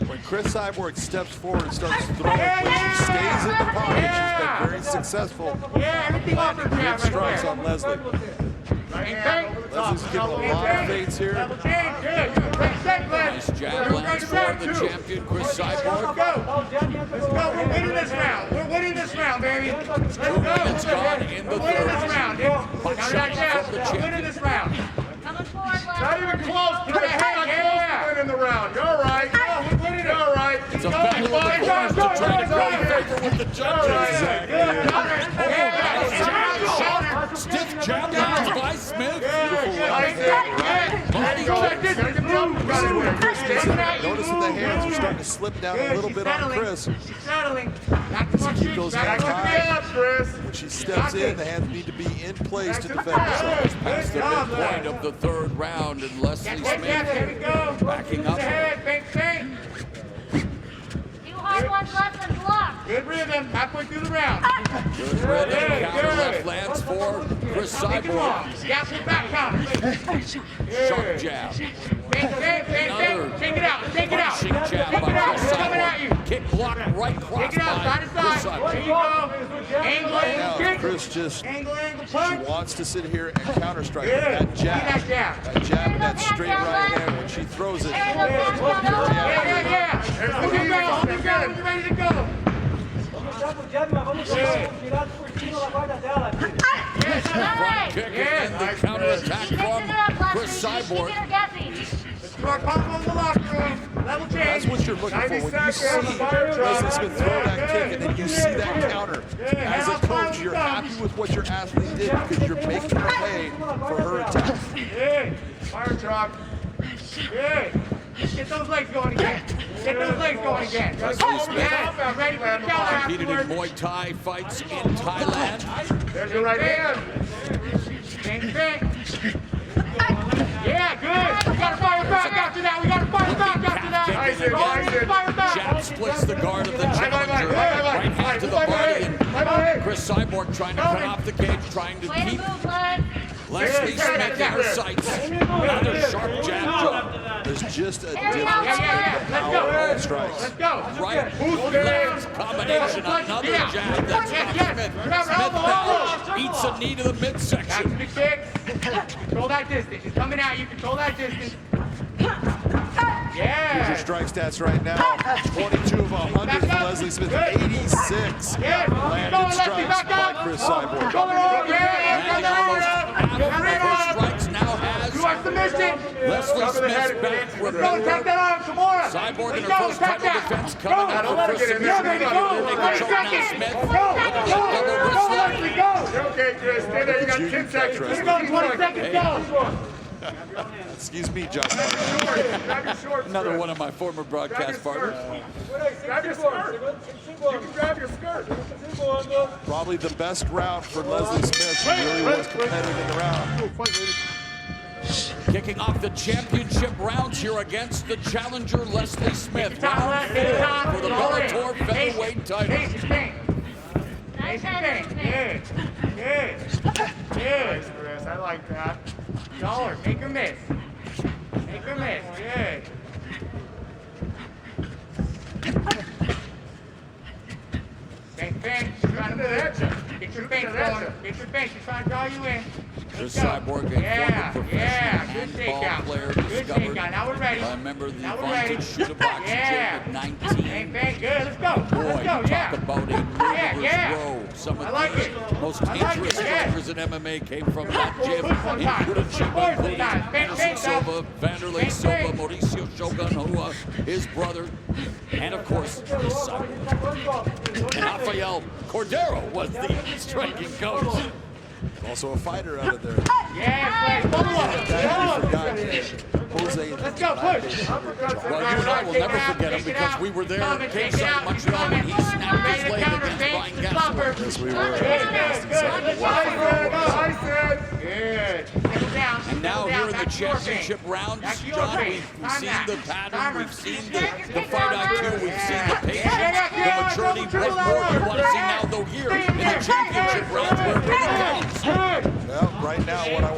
When Cris Cyborg steps forward and starts throwing, when she stays in the pocket, she's been very successful. Yeah, everything off her jab Good strikes right on Leslie. there. Leslie's getting a lot of feints here. Double change. Good. Great set, Glenn. Nice jab lands for the champion, Cris Let's Cyborg. go. Let's go. We're winning this round. We're winning this round, baby. Let's go. minutes gone in the We're winning third. this round, dude. Hot Counter shot that jab. from the We're champion. winning this round. Coming forward, Not Len. even close. Put your head, yeah. Win in the round. You're all right. We're winning it. You're all right. It's a battle of the corners to try to go in favor with the judges. Stiff jab lands by Smith. Notice that the hands are starting to slip down a little bit on Cris. She's settling. Keep those hands high. Chris. When she steps in, the hands need to be in place to defend herself. Past the midpoint of the third round, and Leslie Here we Smith go. backing up. Two hard ones left and block. Good rhythm. Halfway through the round. Good rhythm, counter left lands for Cris Make it Cyborg. long. Gap to back counter. Sharp jab. Bang. Take it out. Take it out. Punching jab Take by it out. Cris It's coming at you. Cyborg. Kick block right cross Take it out. Side to by Cris side. Cyborg. There you go. Angle, Now, kick. Cris just, Angle, she punch. wants to sit here and counter strike with Good. that See that jab. jab. That jab and that straight right hand, when she throws it, Hey, look, it's look, very look. accurate. Yeah. Hold your ground. Hold your ground. When you're ready to go. Front kick and then the counter attack Keep mixing it up, from Leslie. Cris Keep Cyborg. her guessing. Start pumping in the locker room. Level change. That's what you're looking for. When you see Leslie Smith throw that kick and then you see that counter, as a coach, you're happy with what your athlete did because you're making her pay for her attack. Good. Fire truck. Good. Get those legs going again. Get those legs going again. Leslie Smith Yes. Ready for the counter competed in afterwards. Muay Thai fights in Thailand. There's your right hand. Same thing. Yeah, good. We gotta fire back after that. We gotta fire back after that. Nice hit, Roll nice in, hit. fire back. Jab splits the guard of the challenger. Right hand to the body, and Cris Cyborg trying to cut off the cage, trying to Way to keep move, Len. Leslie Smith in her sights. Another sharp jab drop. There's just a Yeah, difference Yeah. in the Let's power go. of all strikes. Let's go. Right, left combination, another jab that stops Smith. Smith now eats a knee to the Back to midsection. the kick. Control that distance. He's coming at you. Control that distance. Here's Yeah. your strike stats right now. 22 of 100 for Leslie Smith. 86 Yeah. landed strikes by Cris Cyborg. Go on. Yeah. Landing almost half of her strikes now You are has submission. Leslie Smith's back with Go attack that arm, Kimura. Cyborg in Let's her go, first attack title that. defense Go. coming up for Cris get in Smith. there. baby, Make go. a 20 choke now, seconds. Smith. Go. Double wrist lock. Leslie, go. You're okay, Chris. Stay there. You got 10 seconds. Let's go. 20 seconds. Go. Excuse me, John. Grab your shorts. Another one of my former broadcast partners. Grab your skirt. You can grab your skirt. Probably the best round for Leslie Smith. She really was competitive in the round. Kicking off the championship rounds here against the challenger Leslie Smith. Round 4 for the Bellator featherweight title. Nice head. Good. Good. Good. Chris, I like that. Dollar, make her miss. Make her miss. Good. Same thing. She's trying to move. Get your face going. Get your face. She's trying to draw you in. Cris Cyborg, a former professional handball player, discovered by a member of the Vaunted Shoot-a-Box gym at 19. Same thing. Good. Let's go. Boy, Let's go. talk about a murderer's row. Some of the most dangerous strikers in MMA came from that gym, including Anderson Silva, Vanderlei Silva, Mauricio Shogun, who his brother, and of course, Cris Cyborg. Rafael Cordero was the striking coach. Also a fighter out of there. Yeah, Jose. let's go, push. Well, you and I will never forget him because we were there at Kingside, Montreal, when he snapped his leg against Brian Gasper. Yes, we were. Good. And now here in the championship rounds, John, we've seen the pattern, we've seen the fight IQ, we've seen the patience, the maturity. What more do you want to see now, though, here in the championship rounds where it really counts? Well, right now, what I'm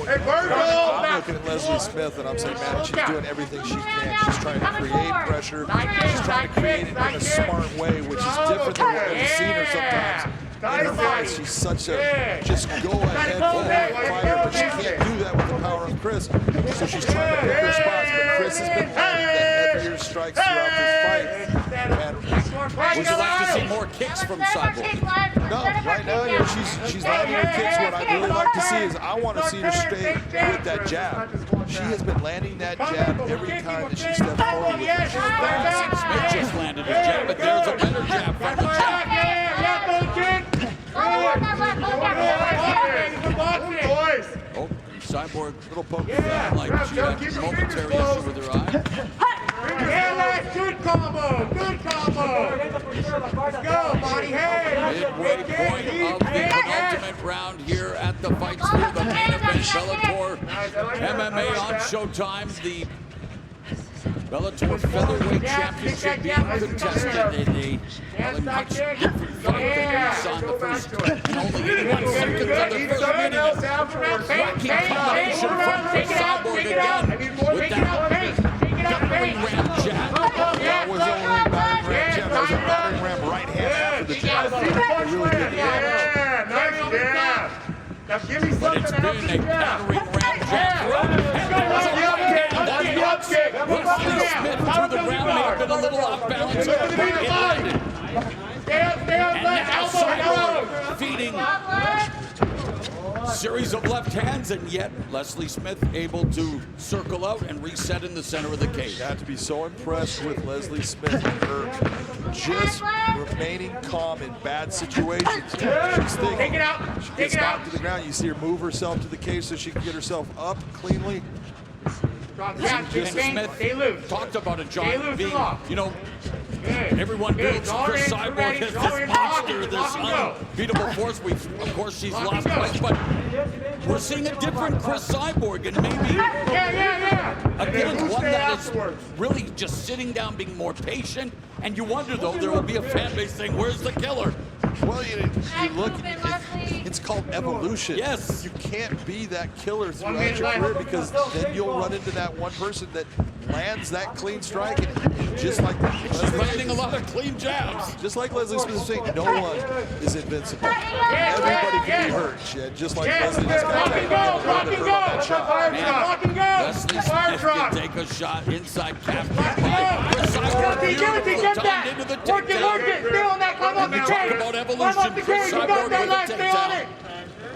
looking at Leslie Smith and I'm saying, man, she's doing everything she can. She's trying to create pressure. She's trying to create it in a smart way, which is different than what we've seen her sometimes. In her fights, she's such a just go ahead fighter, but she can't do that with the power of Cris. So she's trying to pick her spots, but Cris has been landing the heavier strikes throughout this fight. And Would you like to see more kicks from Cyborg? no, right now, you know, she's landing her kicks. What I'd really like to see is I want to see her stay with that jab. She has been landing that jab every time that she steps forward with it. Smith just landed a jab, but there's a better jab from the jab. Oh, Cyborg, little poke down like she had a momentary issue with her eye. Good combo. Good combo. Let's go, body head. Midway point of the penultimate round here at the Fight Sphere, the main event, Bellator MMA on Showtime. The Bellator Featherweight Championship being contested in a much different fight than we saw in the first and only 81 seconds of the first minute. Wacky combination from Cris Cyborg again with that battering ram jab. That was only a battering ram jab. That was a battering ram right hand after the jab. It really did damage. Now give me But something it's to help been you a battering ram jab. Leslie Smith through the ground may have been a little off balance, but it landed. And now Cyborg feeding series of left hands, and yet Leslie Smith able to circle out and reset in the center of the cage. You have to be so impressed with Leslie Smith and her just remaining calm in bad situations. She's thinking, she gets knocked to the ground. You see her move herself to the cage so she can get herself up cleanly. Smith talked about it, John, being, you know, everyone builds Cris Cyborg as this monster, this unbeatable force. Of course, she's lost twice, but we're seeing a different Cris Cyborg, and maybe, again, one that is really just sitting down, being more patient. And you wonder, though, there will be a fan base saying, where's the killer? Well, you look, it's called evolution. Yes. You can't be that killer throughout your career because then you'll run into that one person that lands that clean strike and just like She's landing a lot of clean jabs. Just like Leslie Smith is saying, no one is invincible. Everybody can be hurt. Just like Leslie just got that shot. Leslie Smith can take a shot inside calf kick by Cris Cyborg. Beautiful timed into the takedown. And we talk about evolution. Cris Cyborg with a takedown.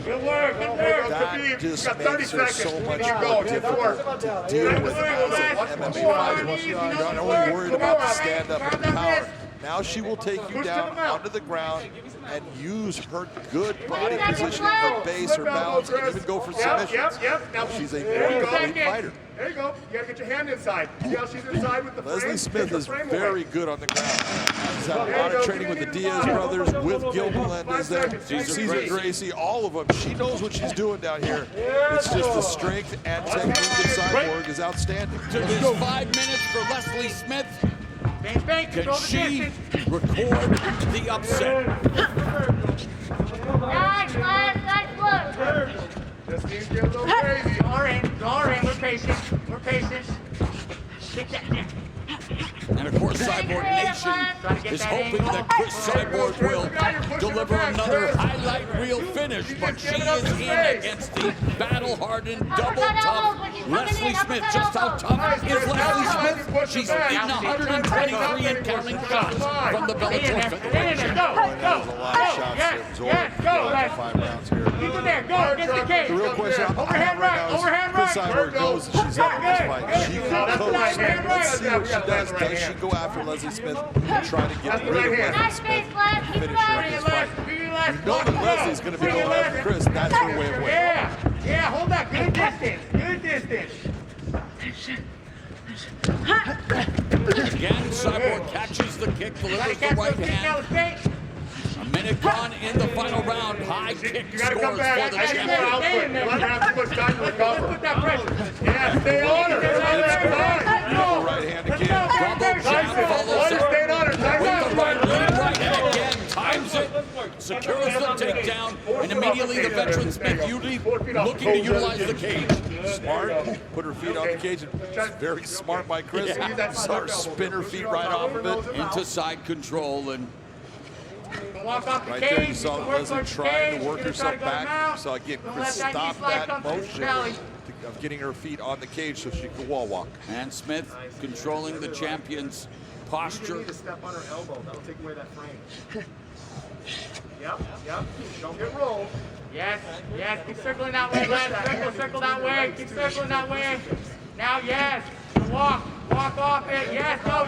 Good work, good work. That just makes her so much more difficult to deal with as an MMA fighter. You're not only worried about the stand-up and the power, Now she will take you down onto the ground and use her good body positioning, her base, her balance, and even go for submissions. Now she's a very complete fighter. There you go. You gotta get your hand inside. See how she's inside with the frame? Leslie Smith is very good on the ground. She's had a There lot you of go. training with the Diaz brothers, with Gil Melendez there, Cesar Gracie, all of them. She knows what she's doing down here. It's just the strength and technique of Cyborg is outstanding. To this 5 minutes for Leslie Smith. Bang, bang, Can control the she distance. record the upset? Nice, Les. Nice look. Just need to get a little crazy. All right, we're patient. We're patient. Take that down. And of course, Cyborg Nation is hoping that Cris Cyborg will deliver another highlight reel finish, but she is in against the battle-hardened, double-tough Leslie Smith. Just how tough is Leslie Smith? She's eaten 123 and counting shots from the Bellator Federation. Go, There's a lot of shots to absorb. go, After 5 rounds here. Keep it there, go, against the cage. The real question I have right now is Cris Cyborg knows that she's up in this fight. She can coach. Let's see what she does. Does she go after Leslie Smith and try to get rid of Leslie Nice Smith face, Les. and Keep finish her in going. this fight? You know that Leslie's going to be going after Cris. That's her way of winning. Yeah, hold that. Good distance. Good distance. Again, Cyborg catches the kick, delivers the right hand. A minute gone in the final round. High kick You scores gotta come for back. the I champion. can't output. You let her have too much time to recover. Put that pressure. Yeah, stay on her. Beautiful right hand again. Double jab follows it Stay on her. Time with out. the right lead right and again times it, secures the takedown, and immediately the veteran Smith looking to utilize the cage. Smart, put her feet on the cage, and it's very smart by Cris. Saw her spin her feet right off of it. Into side control, and Walk off the Right cage. there, you saw work Leslie towards the trying cage. to work You're herself trying to go back. now. You saw again Don't Cris let that knee stop slide that come through the motion belly. of getting her feet on the cage so she could wall walk. and Smith controlling the champion's posture. To step on her elbow. That'll take away that frame. Yep. Don't get rolled. Yes, keep circling that way, Les. Circle that way. Keep circling that way. Now, yes. Walk off it. Yes, go.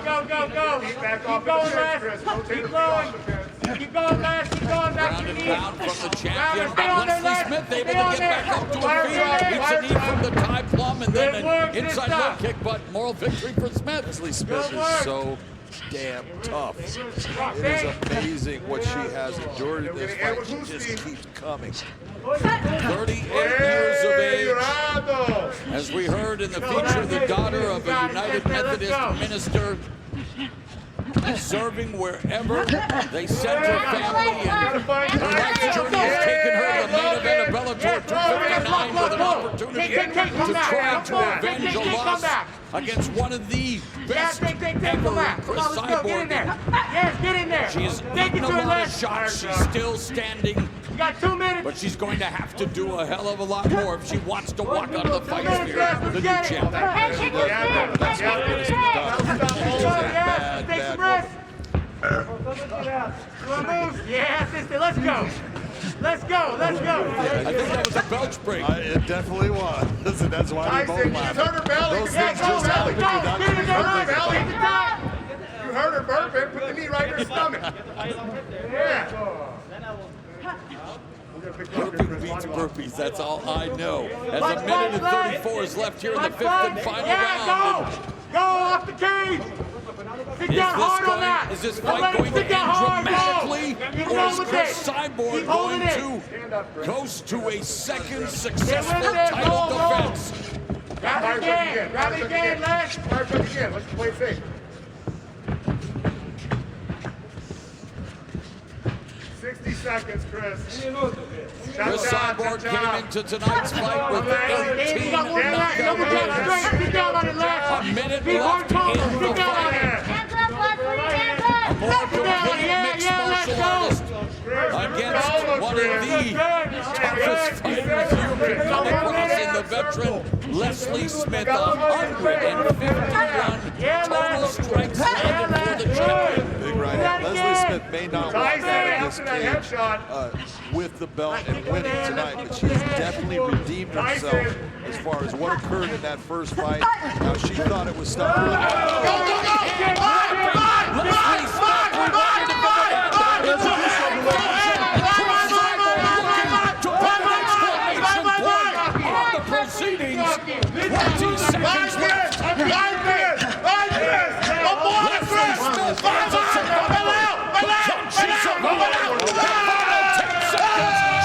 Keep back Keep off going, the fence, Cris. Les. Rotate Keep the feet off the going. fence. Keep going, Les. Keep going. Back to Ground your and knees. pound from the champion, Stay on there, but Leslie Les. Smith able to Stay on get back there. up to her Fire feet. shot. Hits a knee from the tie plum, and then Good work, an inside Krista. low kick, but moral victory for Smith. Leslie Smith is so damn tough. It is amazing what she has endured in this fight. She just keeps coming. 38 years of age. Rado. As we heard in the feature, the daughter of a United Methodist minister, serving wherever they sent her family, and her life's journey has taken her to the main event of Bellator 259 with an opportunity to try to avenge a loss against one of the best ever, Cris Cyborg. Yes, get in there. She has Take eaten it a to her, lot of Les. shots. She's still standing, You got 2 minutes. but she's going to have to do a hell of a lot more if she wants to walk out of the fight here, the new champion. Hey, kick his feet. That's what Cris has done. She's a bad woman. Yeah, sister, let's go. Let's go. I think that was a belch break. It definitely was. Listen, that's why they both Tyson, you laughed. hurt her belly. Those things just happen without Get in there, you Les. belly. Take the time. You hurt her burping. Put the knee right in her stomach. Yeah. Burpee beats burpees, that's all I know. As a minute and 34 is left here in the fifth and final round. Go off the cage. Sit down hard on that. Is this Don't fight let him going to sit end down hard, dramatically, go. or is Keep Cris it. Cyborg Keep holding going it. to coast to a second successful Get rid of it. title Go. defense? Grab it again, Les. Fire truck again. Let's play it safe. 60 seconds, Cris. Cris Cyborg came into tonight's fight with 18 knockout wins. Sit down on it, Les. A minute Be left hard in the Sit down on fight. it. Hands up, Leslie. Hands A up. more complete mixed martial artist against one of the toughest fighters you can come across in the veteran Leslie Smith. 151 total strikes landed for the champion. Big right hand. Leslie Smith may not walk Tyson, out of after that this cage headshot. with the belt and winning tonight, but she has definitely redeemed herself as far as what occurred in that first fight. Now she thought it was stopped. Leslie Smith Proceedings. 20 seconds left.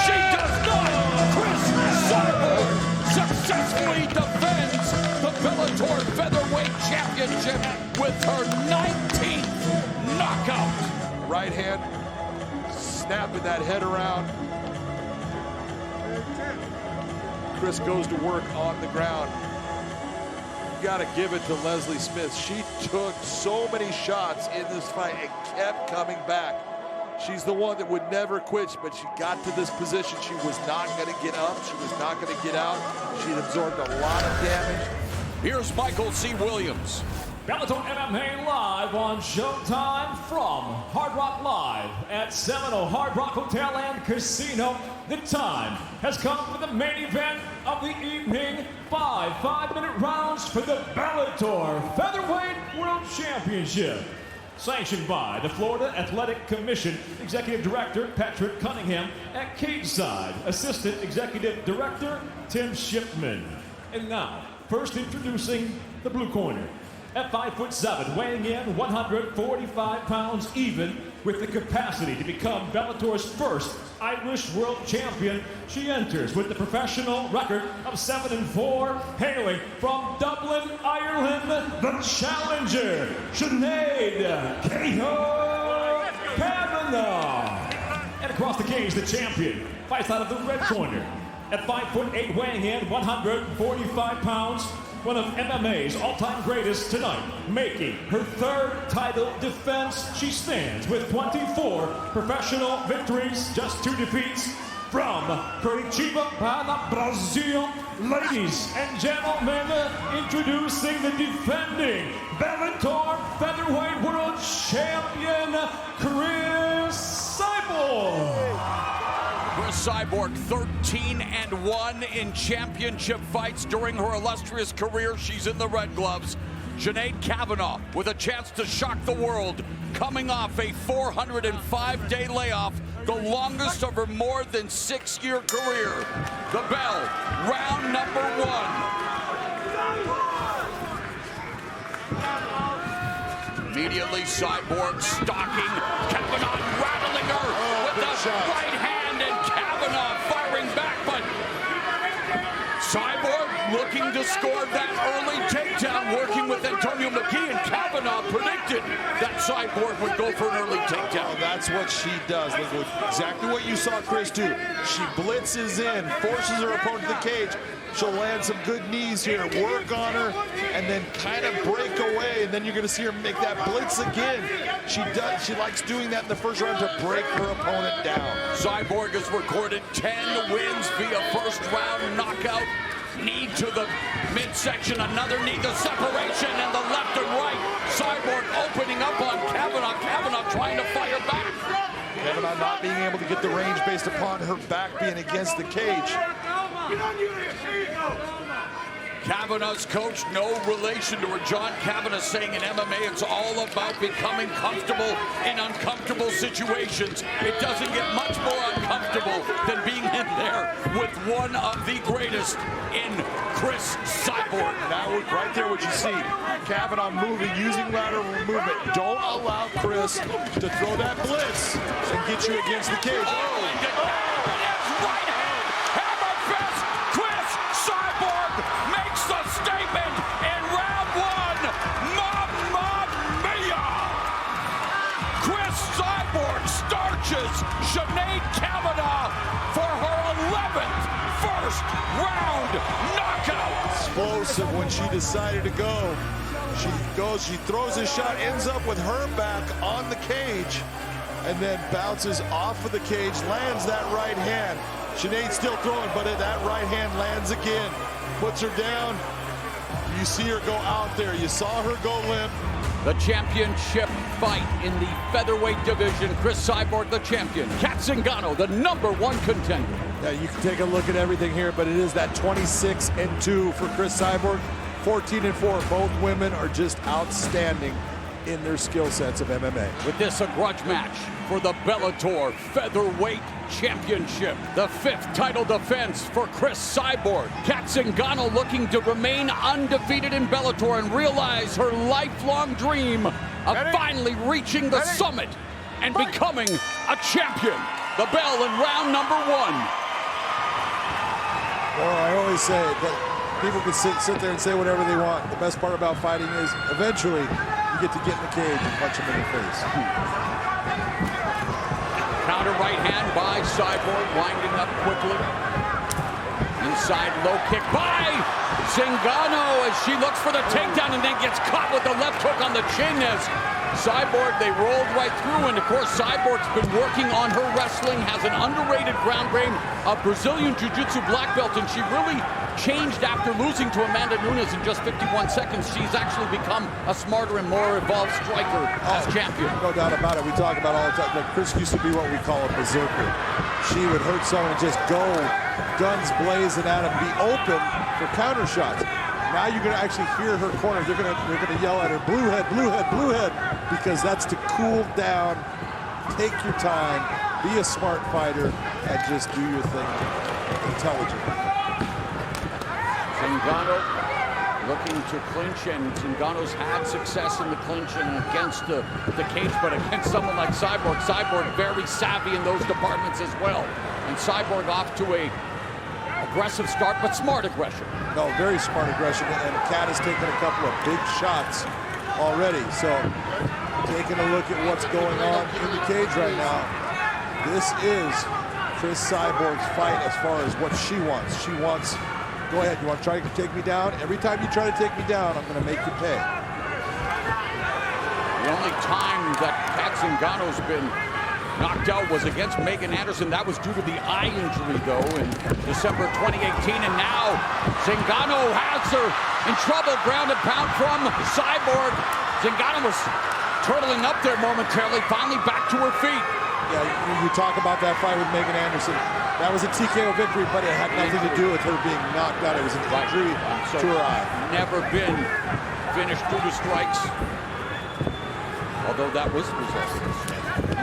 She does not. Cris Cyborg successfully defends the Bellator Featherweight Championship with her 19th knockout. Right hand, snapping that head around. Cris goes to work on the ground. You got to give it to Leslie Smith. She took so many shots in this fight and kept coming back. She's the one that would never quit, but she got to this position. She was not going to get up. She was not going to get out. She had absorbed a lot of damage. Here's Michael C. Williams. Bellator MMA live on Showtime from Hard Rock Live at Seminole Hard Rock Hotel and Casino. The time has come for the main event of the evening. 5-minute rounds for the Bellator Featherweight World Championship. Sanctioned by the Florida Athletic Commission, Executive Director Patrick Cunningham at Cageside, Assistant Executive Director Tim Shipman. And now, first introducing the blue corner. At 5'7", weighing in 145 pounds even, with the capacity to become Bellator's first Irish world champion, she enters with the professional record of 7-4, hailing from Dublin, Ireland, the challenger, Sinead Kavanagh. And across the cage, the champion, fights out of the red corner. At 5'8", weighing in 145 pounds, one of MMA's all-time greatest tonight, making her third title defense. She stands with 24 professional victories, just 2 defeats from Curitiba, Brazil. Ladies and gentlemen, introducing the defending Bellator Featherweight World Champion, Cris Cyborg. Cris Cyborg, 13-1 in championship fights during her illustrious career. She's in the red gloves. Sinead Kavanagh with a chance to shock the world, coming off a 405-day layoff, the longest of her more than 6-year career. The bell, round number 1. Immediately, Cyborg stalking Kavanagh, rattling her with the right hand. Firing back, but Cyborg looking to score that early takedown, working with Antonio McKee, and Kavanagh predicted that Cyborg would go for an early takedown. Well, that's what she does. Look, exactly what you saw Cris do. She blitzes in, forces her opponent to the cage. She'll land some good knees here, work on her, and then kind of break away, and then you're going to see her make that blitz again. She likes doing that in the first round to break her opponent down. Cyborg has recorded 10 wins via first-round knockout. Knee to the midsection, another knee to separation, and the left and right. Cyborg opening up on Kavanagh. Kavanagh trying to fire back. Kavanagh not being able to get the range based upon her back being against the cage. Kavanagh's coach, no relation to her. John Kavanagh saying in MMA it's all about becoming comfortable in uncomfortable situations. It doesn't get much more uncomfortable than being in there with one of the greatest in Cris Cyborg. That was right there what you see. Kavanagh moving, using lateral movement. Don't allow Cris to throw that blitz and get you against the cage. Statement in round 1. Mamma mia! Cris Cyborg starches Sinead Kavanagh for her 11th first-round knockout. Explosive when she decided to go. She goes, she throws a shot, ends up with her back on the cage, and then bounces off of the cage, lands that right hand. Sinead's still throwing, but that right hand lands again. Puts her down. You see her go out there. You saw her go limp. The championship fight in the featherweight division. Cris Cyborg, the champion. Kat Zingano, the #1 contender. Yeah, you can take a look at everything here, but it is that 26-2 for Cris Cyborg. 14-4. Both women are just outstanding. in their skill sets of MMA. With this, a grudge match for the Bellator Featherweight Championship. The 5th title defense for Cris Cyborg. Cat Zingano looking to remain undefeated in Bellator and realize her lifelong dream of finally reaching the summit and becoming a champion. The bell in round number 1. Well, I always say that people can sit there and say whatever they want. The best part about fighting is eventually you get to get in the cage and punch him in the face. Counter right hand by Cyborg, winding up quickly. Inside low kick by Zingano as she looks for the takedown and then gets caught with the left hook on the chin as Cyborg, they rolled right through, and of course Cyborg's been working on her wrestling, has an underrated ground game, a Brazilian Jiu-Jitsu black belt, and she really changed after losing to Amanda Nunes in just 51 seconds. She's actually become a smarter and more evolved striker as champion. No doubt about it. We talk about all the time. Like Cris used to be what we call a berserker. She would hurt someone and just go guns blazing at him, be open for counter shots. Now you're going to actually hear her corner. They're going to yell at her, blue head, blue head, blue head, because that's to cool down, take your time, be a smart fighter, and just do your thing intelligently. Zingano looking to clinch, and Zingano's had success in the clinch and against the cage, but against someone like Cyborg, Cyborg very savvy in those departments as well. And Cyborg off to a aggressive start, but smart aggression. No, very smart aggression, and Cat has taken a couple of big shots already. So, taking a look at what's going on in the cage right now, this is Cris Cyborg's fight as far as what she wants. She wants, go ahead, you want to try to take me down? Every time you try to take me down, I'm going to make you pay. The only time that Cat Zingano's been knocked out was against Megan Anderson. That was due to the eye injury, though, in December 2018. And now Zingano has her in trouble. Ground and pound from Cyborg. Zingano was turtling up there momentarily, finally back to her feet. Yeah, you talk about that fight with Megan Anderson. That was a TKO victory, but it had nothing to do with her being knocked out. It was an injury to her eye. Never been finished due to strikes, although that was resulted.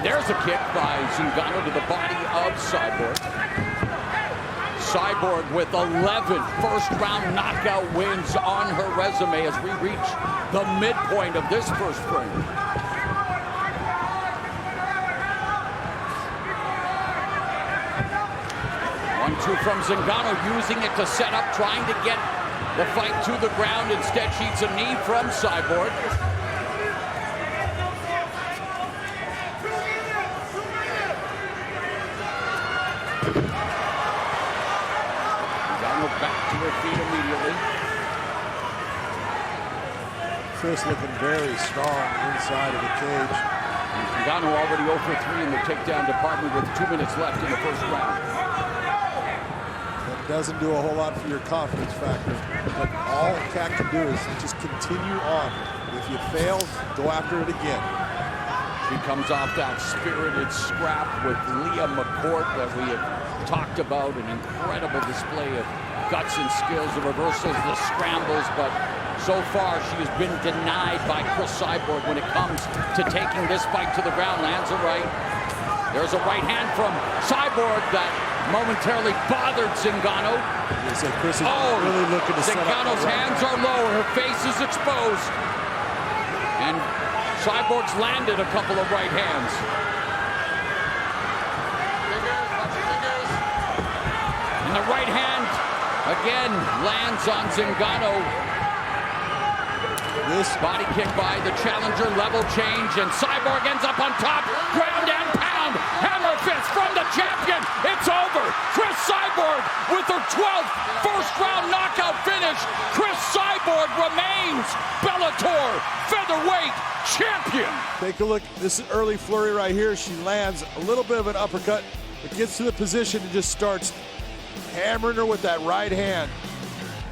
There's a kick by Zingano to the body of Cyborg. Cyborg with 11 first-round knockout wins on her resume as we reach the midpoint of this first frame. 1-2 from Zingano, using it to set up, trying to get the fight to the ground. Instead, she eats a knee from Cyborg. Back to her feet immediately. Cris looking very strong inside of the cage. Zingano already 0 for 3 in the takedown department with 2 minutes left in the first round. That doesn't do a whole lot for your confidence factor, but all Cat can do is just continue on. If you fail, go after it again. She comes off that spirited scrap with Leah McCourt that we have talked about, an incredible display of guts and skills, the reversals, the scrambles, but so far she has been denied by Cris Cyborg when it comes to taking this fight to the ground. Lands a right. There's a right hand from Cyborg that momentarily bothered Zingano. Cris is really looking to set up. Zingano's hands are low, her face is exposed. And Cyborg's landed a couple of right hands. And the right hand again lands on Zingano. This body kick by the challenger, level change, and Cyborg ends up on top. Ground and pound, hammer fist from the champion. It's over. Cris Cyborg with her 12th first-round knockout finish. Cris Cyborg remains Bellator featherweight champion. Take a look. This is early flurry right here. She lands a little bit of an uppercut, but gets to the position and just starts hammering her with that right hand.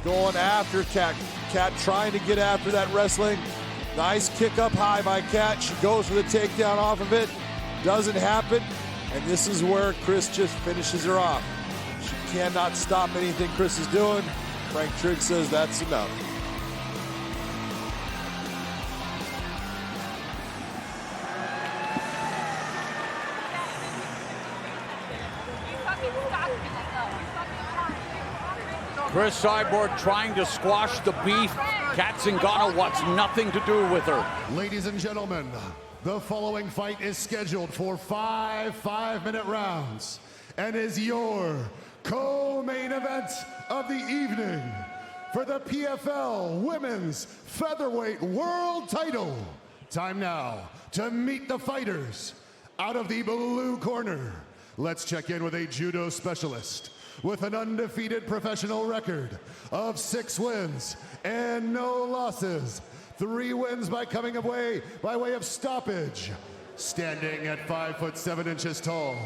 Going after Cat. Cat trying to get after that wrestling. Nice kick up high by Cat. She goes for the takedown off of it. Doesn't happen. And this is where Cris just finishes her off. She cannot stop anything Cris is doing. Frank Trigg says that's enough. Cris Cyborg trying to squash the beef. Kat Zingano wants nothing to do with her. Ladies and gentlemen, the following fight is scheduled for 5 5-minute rounds and is your co-main event of the evening for the PFL Women's Featherweight World Title. Time now to meet the fighters. Out of the blue corner, let's check in with a judo specialist with an undefeated professional record of 6 wins and no losses. 3 wins by coming away by way of stoppage. Standing at 5'7" tall,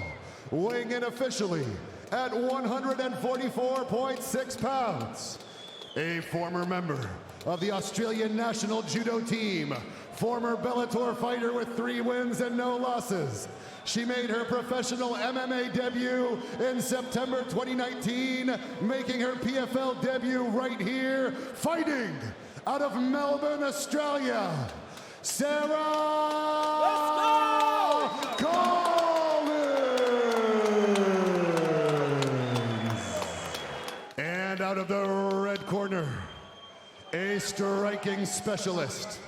weighing in officially at 144.6 pounds. A former member of the Australian national judo team, former Bellator fighter with 3 wins and no losses. She made her professional MMA debut in September 2019, making her PFL debut right here, fighting out of Melbourne, Australia, Sarah Collins. And out of the red corner, a striking specialist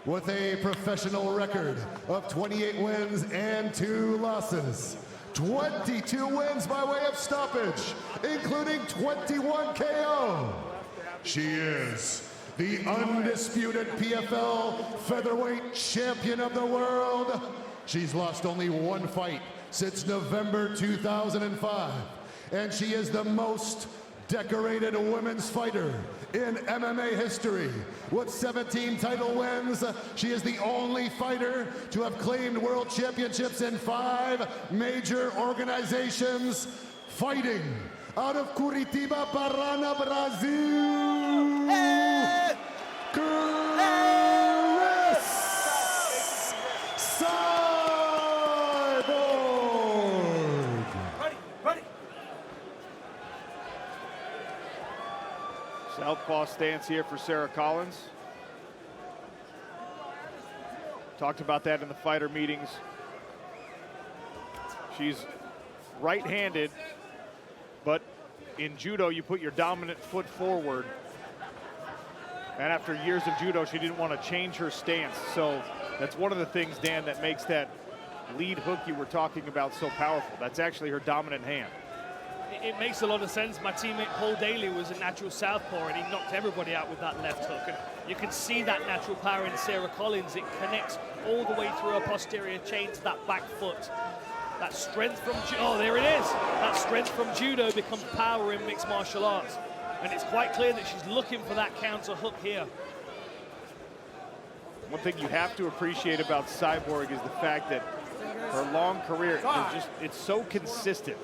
with a professional record of 28 wins and 2 losses. 22 wins by way of stoppage, including 21 KO. She is the undisputed PFL featherweight champion of the world. She's lost only 1 fight since November 2005, and she is the most decorated women's fighter in MMA history. With 17 title wins, she is the only fighter to have claimed world championships in 5 major organizations. Fighting out of Curitiba, Paraná, Brazil, Cris Cyborg. Ready. Southpaw stance here for Sarah Collins. Talked about that in the fighter meetings. She's right-handed, but in judo you put your dominant foot forward. And after years of judo, she didn't want to change her stance. So that's one of the things, Dan, that makes that lead hook you were talking about so powerful. That's actually her dominant hand. It makes a lot of sense. My teammate Paul Daly was a natural southpaw, and he knocked everybody out with that left hook. And you can see that natural power in Sarah Collins. It connects all the way through her posterior chain to that back foot. That strength from there it is. That strength from judo becomes power in mixed martial arts. And it's quite clear that she's looking for that counter hook here. One thing you have to appreciate about Cyborg is the fact that her long career, it's so consistent.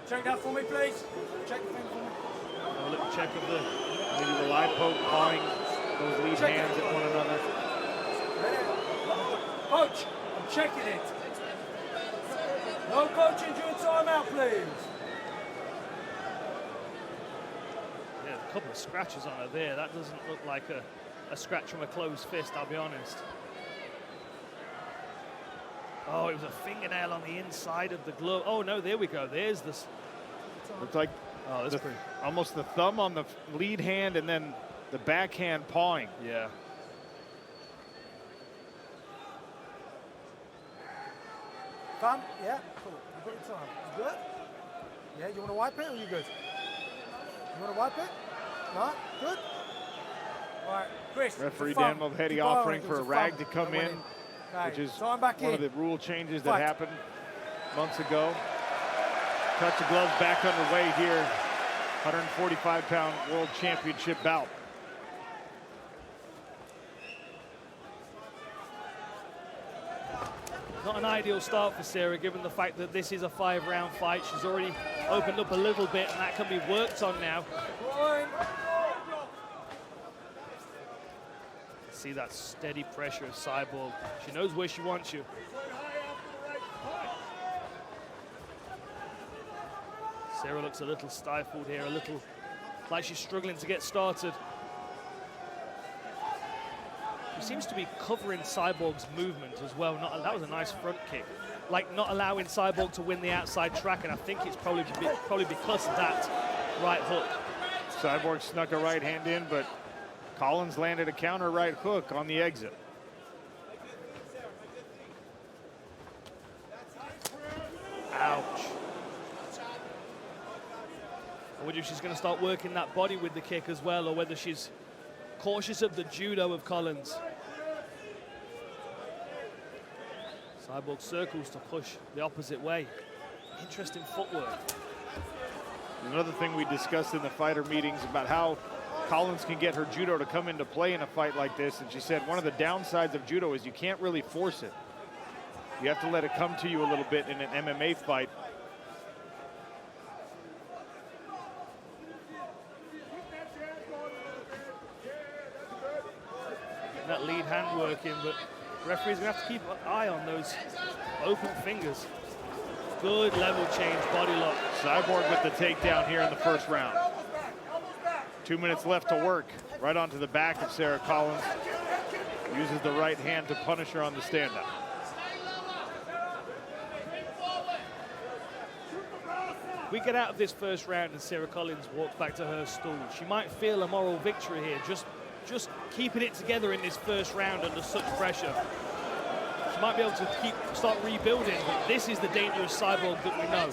Check that for me, please. Check the thing for me. A little check of the... Maybe the live poke pawing those lead hands at one another. Coach, I'm checking it. No coaching during timeout, please. Yeah, a couple of scratches on her there. That doesn't look like a scratch from a closed fist, I'll be honest. Oh, it was a fingernail on the inside of the glove. Oh, no, there we go. There's this. Looks like almost the thumb on the lead hand and then the backhand pawing. Yeah. Fam, yeah, cool. You got your time. You good? Yeah, you want to wipe it or you good? You want to wipe it? No? Good? All right, Chris. Referee Dan Mulheady offering for a rag to come in, which is one of the rule changes that happened months ago. Touch of gloves back underway here. 145-pound world championship bout. Not an ideal start for Sarah, given the fact that this is a 5-round fight. She's already opened up a little bit, and that can be worked on now. See that steady pressure of Cyborg. She knows where she wants you. Sarah looks a little stifled here, a little like she's struggling to get started. She seems to be covering Cyborg's movement as well. That was a nice front kick. like not allowing Cyborg to win the outside track, and I think it's probably because of that right hook. Cyborg snuck a right hand in, but Collins landed a counter right hook on the exit. Ouch. I wonder if she's going to start working that body with the kick as well, or whether she's cautious of the judo of Collins. Cyborg circles to push the opposite way. Interesting footwork. Another thing we discussed in the fighter meetings about how Collins can get her judo to come into play in a fight like this, and she said one of the downsides of judo is you can't really force it. You have to let it come to you a little bit in an MMA fight. That lead hand working, but referee's gonna have to keep an eye on those open fingers. Good level change, body lock. Cyborg with the takedown here in the first round. 2 minutes left to work. Right onto the back of Sarah Collins. Uses the right hand to punish her on the stand-up. We get out of this first round and Sarah Collins walks back to her stool. She might feel a moral victory here, just keeping it together in this first round under such pressure. She might be able to start rebuilding, but this is the dangerous Cyborg that we know.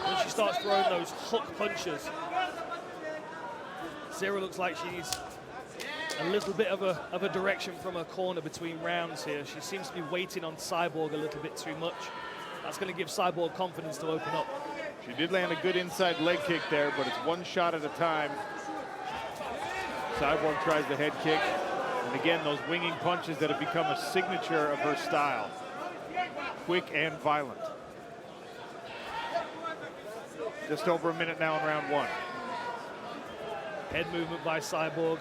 When she starts throwing those hook punches. Sarah looks like she needs a little bit of a direction from her corner between rounds here. She seems to be waiting on Cyborg a little bit too much. That's going to give Cyborg confidence to open up. She did land a good inside leg kick there, but it's one shot at a time. Cyborg tries the head kick. And again, those winging punches that have become a signature of her style. Quick and violent. Just over a minute now in round one. Head movement by Cyborg.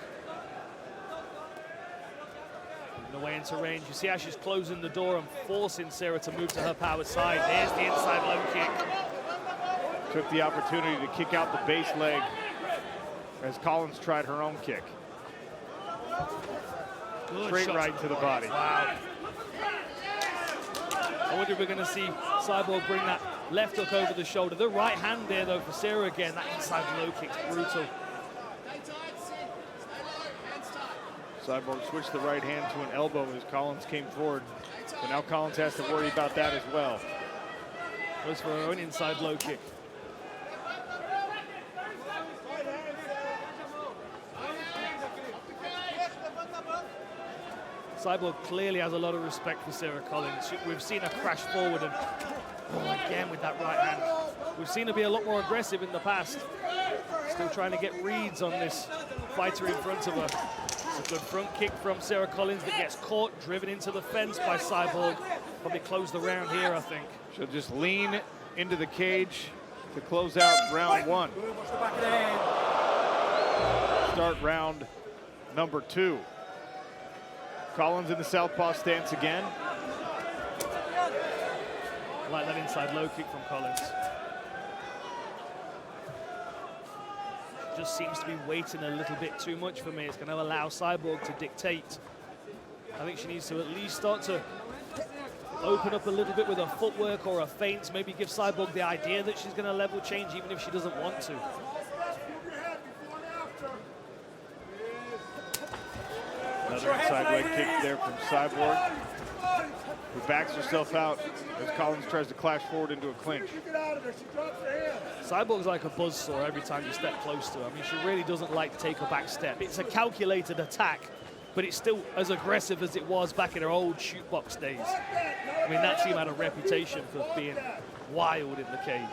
Moving away into range. You see how she's closing the door and forcing Sarah to move to her power side. There's the inside low kick. Took the opportunity to kick out the base leg as Collins tried her own kick. Good straight shots right to the body. Wow. I wonder if we're going to see Cyborg bring that left hook over the shoulder. The right hand there, though, for Sarah again. That inside low kick's brutal. Cyborg switched the right hand to an elbow as Collins came forward. So now Collins has to worry about that as well. Goes for her own inside low kick. Cyborg clearly has a lot of respect for Sarah Collins. We've seen her crash forward and again with that right hand. We've seen her be a lot more aggressive in the past. Still trying to get reads on this fighter in front of her. It's a good front kick from Sarah Collins that gets caught, driven into the fence by Cyborg. Probably close the round here, I think. She'll just lean into the cage to close out round one. Start round number two. Collins in the southpaw stance again. I like that inside low kick from Collins. Just seems to be waiting a little bit too much for me. It's going to allow Cyborg to dictate. I think she needs to at least start to open up a little bit with her footwork or her feints. Maybe give Cyborg the idea that she's going to level change even if she doesn't want to. Another inside leg kick there from Cyborg, who backs herself out as Collins tries to clash forward into a clinch. Cyborg's like a buzzsaw every time you step close to her. I mean, she really doesn't like to take a back step. It's a calculated attack, but it's still as aggressive as it was back in her old shootbox days. I mean, that team had a reputation for being wild in the cage.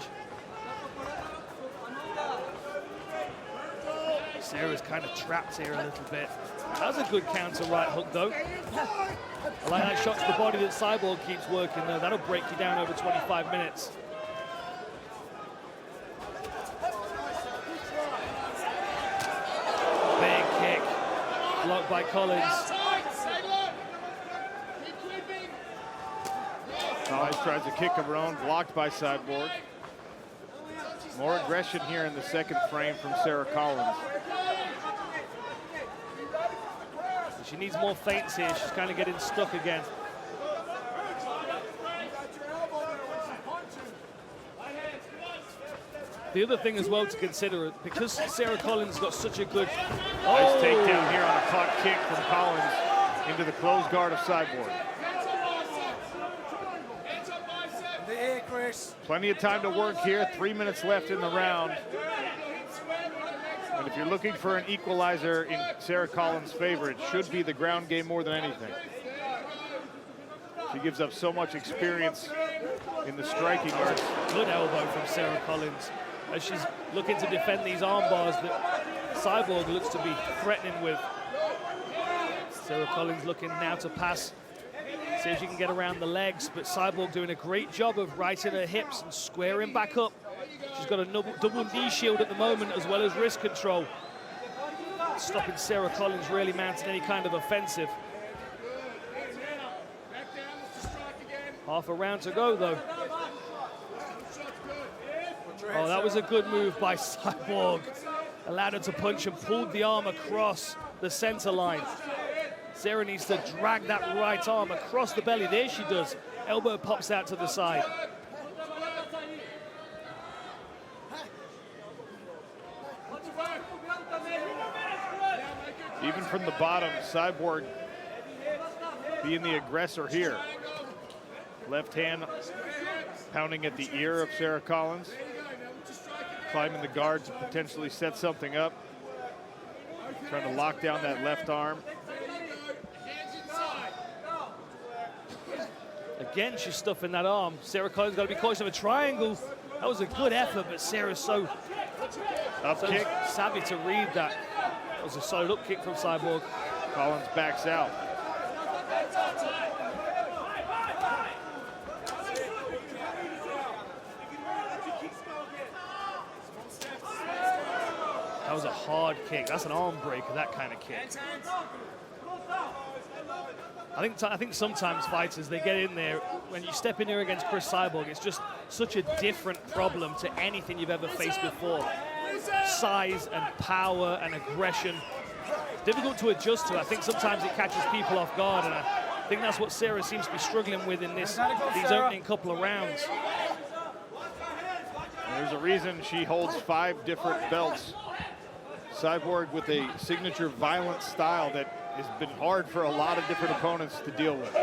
Sarah's kind of trapped here a little bit. That was a good counter right hook, though. I like that shot to the body that Cyborg keeps working, though. That'll break you down over 25 minutes. Big kick. Blocked by Collins. Collins tries to kick of her own, blocked by Cyborg. More aggression here in the second frame from Sarah Collins. She needs more feints here. She's kind of getting stuck again. The other thing as well to consider, because Sarah Collins got such a good... Nice takedown here on a caught kick from Collins into the closed guard of Cyborg. The ear, Chris. Plenty of time to work here. 3 minutes left in the round. And if you're looking for an equalizer in Sarah Collins' favor, it should be the ground game more than anything. She gives up so much experience in the striking arts. Good elbow from Sarah Collins as she's looking to defend these arm bars that Cyborg looks to be threatening with. Sarah Collins looking now to pass, see if she can get around the legs, but Cyborg doing a great job of righting her hips and squaring back up. She's got a double knee shield at the moment as well as wrist control, stopping Sarah Collins really mounting any kind of offensive. Half a round to go though. Oh, that was a good move by Cyborg. Allowed her to punch and pulled the arm across the center line. Sarah needs to drag that right arm across the belly. There she does. Elbow pops out to the side. Even from the bottom, Cyborg being the aggressor here. Left hand pounding at the ear of Sarah Collins. Climbing the guard to potentially set something up. Trying to lock down that left arm. Again, she's stuffing that arm. Sarah Collins got to be cautious of a triangle. That was a good effort, but Sarah's so kick. Savvy to read that. That was a solid up kick from Cyborg. Collins backs out. That was a hard kick. That's an arm breaker, that kind of kick. I think sometimes fighters, they get in there, when you step in here against Cris Cyborg, it's just such a different problem to anything you've ever faced before. Size and power and aggression. Difficult to adjust to. I think sometimes it catches people off guard, and I think that's what Sarah seems to be struggling with in these opening couple of rounds. There's a reason she holds 5 different belts. Cyborg with a signature violent style that has been hard for a lot of different opponents to deal with.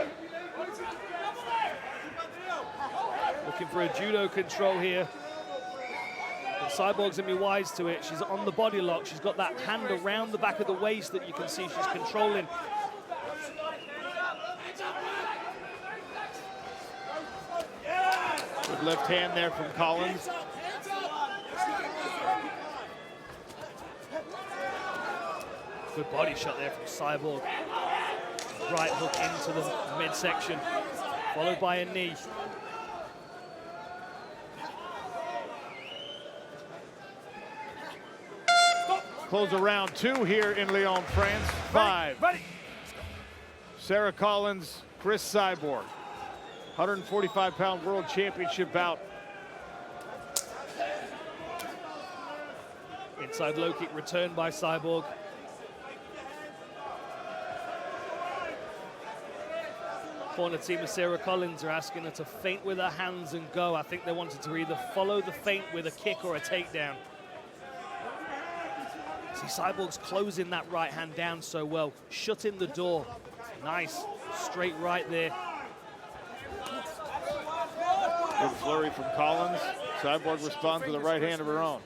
Looking for a judo control here. But Cyborg's gonna be wise to it. She's on the body lock. She's got that hand around the back of the waist that you can see she's controlling. Good left hand there from Collins. Good body shot there from Cyborg. Right hook into the midsection, followed by a knee. Close of round 2 here in Lyon, France. 5. Sarah Collins, Cris Cyborg. 145-pound world championship bout. Inside low kick returned by Cyborg. Corner team of Sarah Collins are asking her to feint with her hands and go. I think they wanted to either follow the feint with a kick or a takedown. See, Cyborg's closing that right hand down so well, shutting the door. Nice, straight right there. Good flurry from Collins. Cyborg responds with a right hand of her own.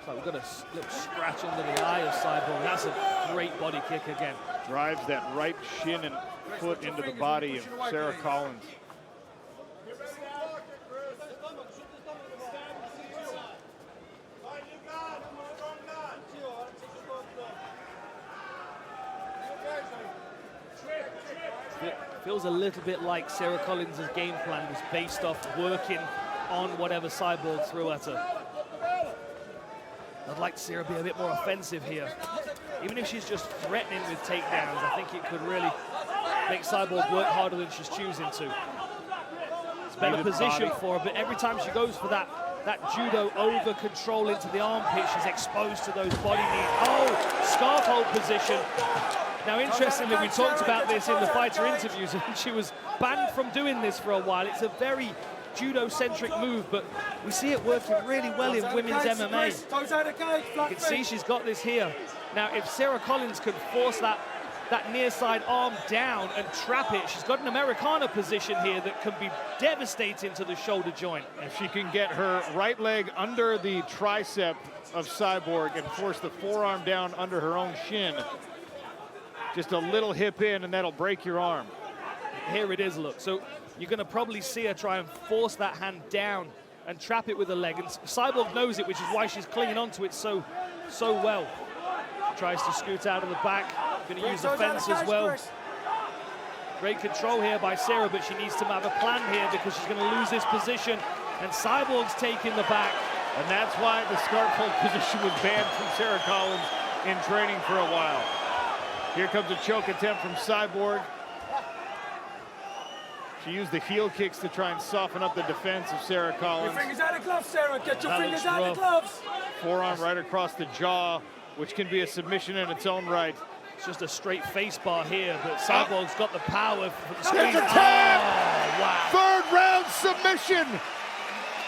So we've got a little scratch under the eye of Cyborg. That's a great body kick again. Drives that right shin and foot into the body of Sarah Collins. It feels a little bit like Sarah Collins' game plan was based off working on whatever Cyborg threw at her. I'd like to see her be a bit more offensive here. Even if she's just threatening with takedowns, I think it could really make Cyborg work harder than she's choosing to. It's better position for her, but every time she goes for that judo over control into the armpit, she's exposed to those body knees. Oh, scarf hold position. Now, interestingly, we talked about this in the fighter interviews, and she was banned from doing this for a while. It's a very judo-centric move, but we see it working really well in women's MMA. You can see she's got this here. Now, if Sarah Collins can force that near side arm down and trap it, she's got an Americana position here that can be devastating to the shoulder joint. If she can get her right leg under the tricep of Cyborg and force the forearm down under her own shin, just a little hip in, and that'll break your arm. Here it is, look. So you're going to probably see her try and force that hand down and trap it with the leg. And Cyborg knows it, which is why she's clinging onto it so well. Tries to scoot out of the back. Going to use the fence as well. Great control here by Sarah, but she needs to have a plan here because she's going to lose this position. And Cyborg's taking the back. And that's why the scarf hold position was banned from Sarah Collins in training for a while. Here comes a choke attempt from Cyborg. She used the heel kicks to try and soften up the defense of Sarah Collins. Your fingers out of gloves, Sarah. Get your fingers out of gloves. Forearm right across the jaw, which can be a submission in its own right. It's just a straight face bar here, but Cyborg's got the power for the squeeze. There's a tap! Oh, wow. Third round submission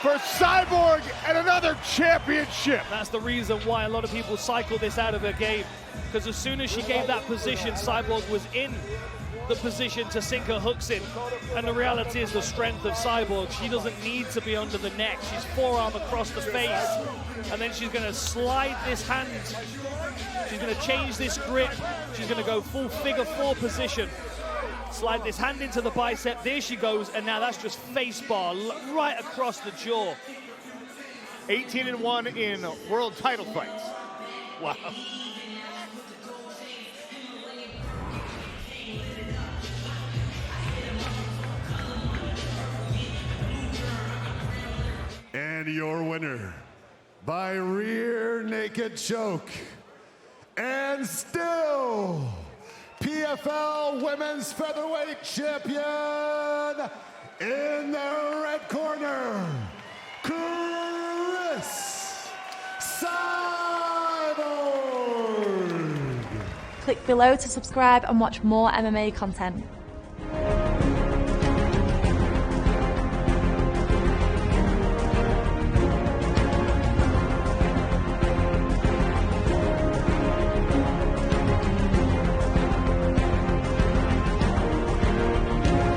for Cyborg and another championship. That's the reason why a lot of people cycle this out of her game, because as soon as she gave that position, Cyborg was in the position to sink her hooks in. And the reality is the strength of Cyborg. She doesn't need to be under the neck. She's forearm across the face. And then she's going to slide this hand. She's going to change this grip. She's going to go full figure four position. Slide this hand into the bicep. There she goes. And now that's just face bar right across the jaw. 18-1 in world title fights. Wow. And your winner by rear naked choke, and still PFL Women's Featherweight Champion in the red corner, Cris Cyborg. Click below to subscribe and watch more MMA content.